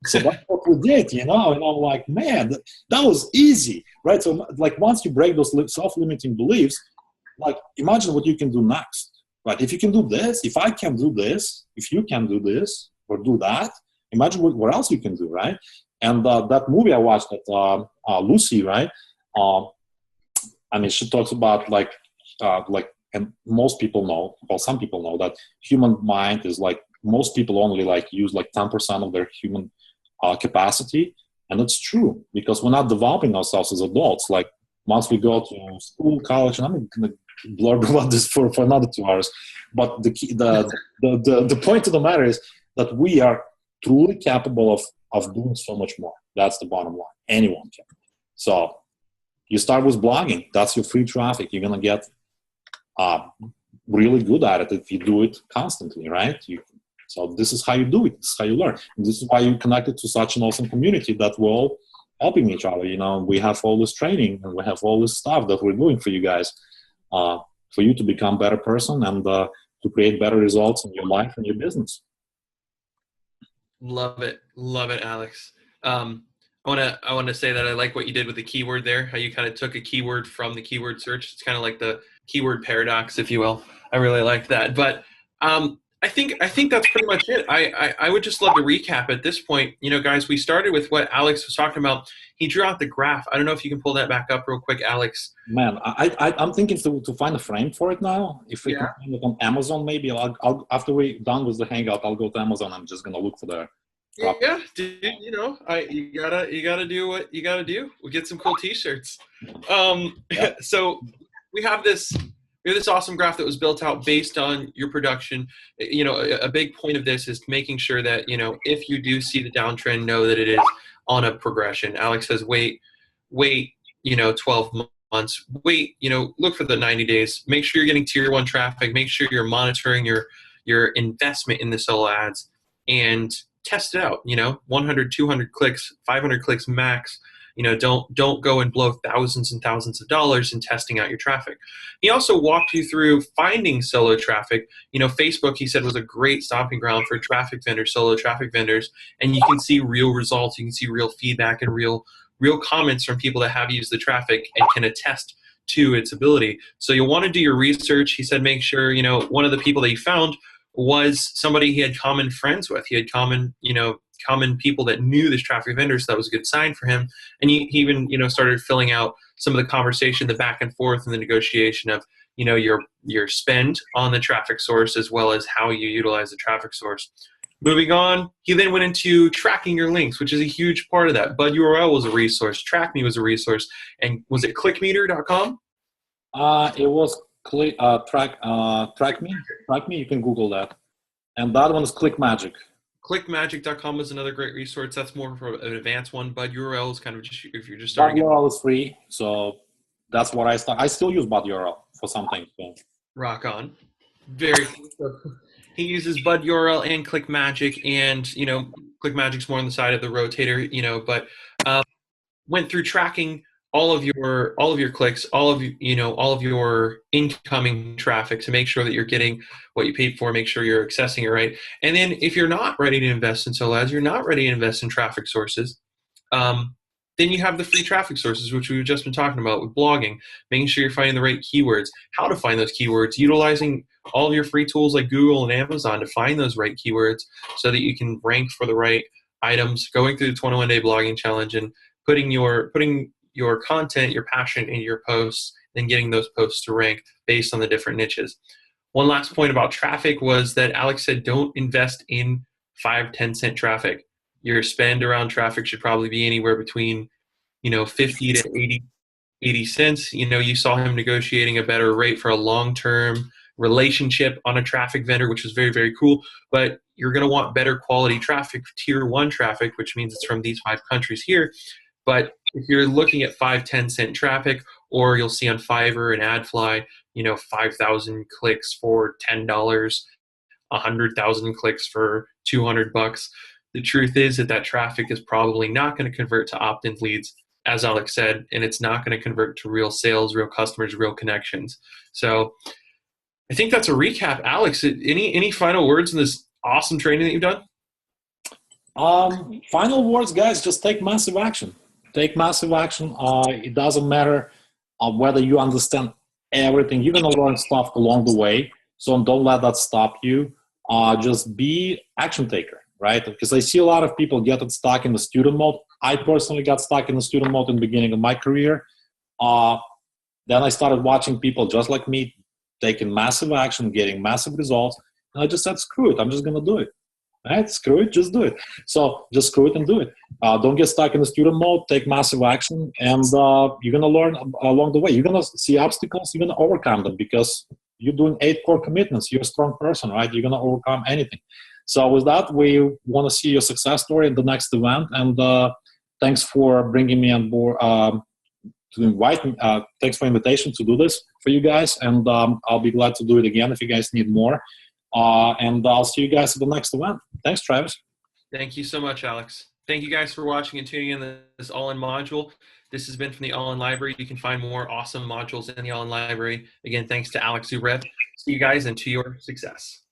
So that's what we did, and I'm like, man, that was easy, right? So like once you break those self-limiting beliefs, like imagine what you can do next, right? If you can do this, if I can do this, if you can do this or do that, imagine what else you can do, right? And that movie I watched, that Lucy, right? I mean, she talks about and most people know, well, some people know that human mind is like, most people only like use like 10% of their human capacity. And it's true, because we're not developing ourselves as adults. Like once we go to school, college, and I'm going to blurb about this for another 2 hours. But the point of the matter is that we are truly capable of doing so much more. That's the bottom line. Anyone can. So you start with blogging. That's your free traffic. You're going to get really good at it if you do it constantly, right? So this is how you do it. This is how you learn. And this is why you connected to such an awesome community that we're all helping each other. We have all this training and we have all this stuff that we're doing for you guys. for you to become a better person and to create better results in your life and your business. Love it, Alex. I want to say that I like what you did with the keyword there. How you kind of took a keyword from the keyword search. It's kind of like the keyword paradox, if you will. I really like that. But I think that's pretty much it. I would just love to recap at this point. You know, guys, we started with what Alex was talking about. He drew out the graph. I don't know if you can pull that back up real quick, Alex. Man, I'm thinking to find a frame for it now. If we can find it on Amazon, maybe I'll after we're done with the hangout, I'll go to Amazon. I'm just gonna look for the. Yeah, dude. You know, you gotta do what you gotta do. We get some cool T-shirts. Yeah. So we have this awesome graph that was built out based on your production. You know, a big point of this is making sure that, you know, if you do see the downtrend, know that it is on a progression. Alex says, wait, you know, 12 months, wait, you know, look for the 90 days. Make sure you're getting tier 1 traffic. Make sure you're monitoring your investment in the solo ads and test it out. You know, 100, 200 clicks, 500 clicks max. You know, don't go and blow thousands and thousands of dollars in testing out your traffic. He also walked you through finding solo traffic. You know, Facebook, he said, was a great stomping ground for traffic vendors, solo traffic vendors, and you can see real results. You can see real feedback and real comments from people that have used the traffic and can attest to its ability. So you'll want to do your research. He said, make sure, you know, one of the people that he found was somebody he had common friends with. He had common people that knew this traffic vendor, so that was a good sign for him. And he even, you know, started filling out some of the conversation, the back and forth, and the negotiation of, you know, your spend on the traffic source as well as how you utilize the traffic source. Moving on, he then went into tracking your links, which is a huge part of that. Bud URL was a resource. TrackMe was a resource. And was it clickmeter.com? It was TrackMe. TrackMe, you can Google that. And that one is ClickMagic. Clickmagic.com was another great resource. That's more for an advanced one. Bud URL is kind of just if you're just starting. Bud URL is free, so that's what I still use Bud URL for something. So. Rock on. Very cool. He uses Bud URL and ClickMagic, and, you know, ClickMagic's more on the side of the rotator, you know, but went through tracking all of your clicks, all of your incoming traffic to make sure that you're getting what you paid for, make sure you're accessing it right. And then if you're not ready to invest in solo ads, you're not ready to invest in traffic sources, then you have the free traffic sources, which we've just been talking about with blogging, making sure you're finding the right keywords, how to find those keywords, utilizing all of your free tools like Google and Amazon to find those right keywords so that you can rank for the right items, going through the 21-day blogging challenge and putting your content, your passion in your posts, then getting those posts to rank based on the different niches. One last point about traffic was that Alex said, don't invest in 5-10 cent traffic. Your spend around traffic should probably be anywhere between, you know, 50 to 80 cents. You know, you saw him negotiating a better rate for a long-term relationship on a traffic vendor, which was very, very cool. But you're going to want better quality traffic, tier 1 traffic, which means it's from these 5 countries here. But if you're looking at 5-10 cent traffic, or you'll see on Fiverr and AdFly, you know, 5,000 clicks for $10, 100,000 clicks for $200. The truth is that traffic is probably not going to convert to opt-in leads, as Alex said, and it's not going to convert to real sales, real customers, real connections. So I think that's a recap. Alex, any final words in this awesome training that you've done? Final words, guys, just take massive action. Take massive action. It doesn't matter whether you understand everything. You're going to learn stuff along the way, so don't let that stop you. Just be action taker, right? Because I see a lot of people get stuck in the student mode. I personally got stuck in the student mode in the beginning of my career. Then I started watching people just like me taking massive action, getting massive results. And I just said, screw it, I'm just going to do it. Right? Screw it, just do it. So just screw it and do it. Don't get stuck in the student mode, take massive action, and you're going to learn along the way. You're going to see obstacles, you're going to overcome them because you're doing 8 core commitments. You're a strong person, right? You're going to overcome anything. So with that, we want to see your success story in the next event. And thanks for bringing me on board, to invite me. Thanks for the invitation to do this for you guys. And I'll be glad to do it again if you guys need more. And I'll see you guys at the next event. Thanks, Travis. Thank you so much, Alex. Thank you guys for watching and tuning in this all-in module. This has been from the All-in Library. You can find more awesome modules in the All-in Library. Again, thanks to Alex Zubrev. See you guys and to your success.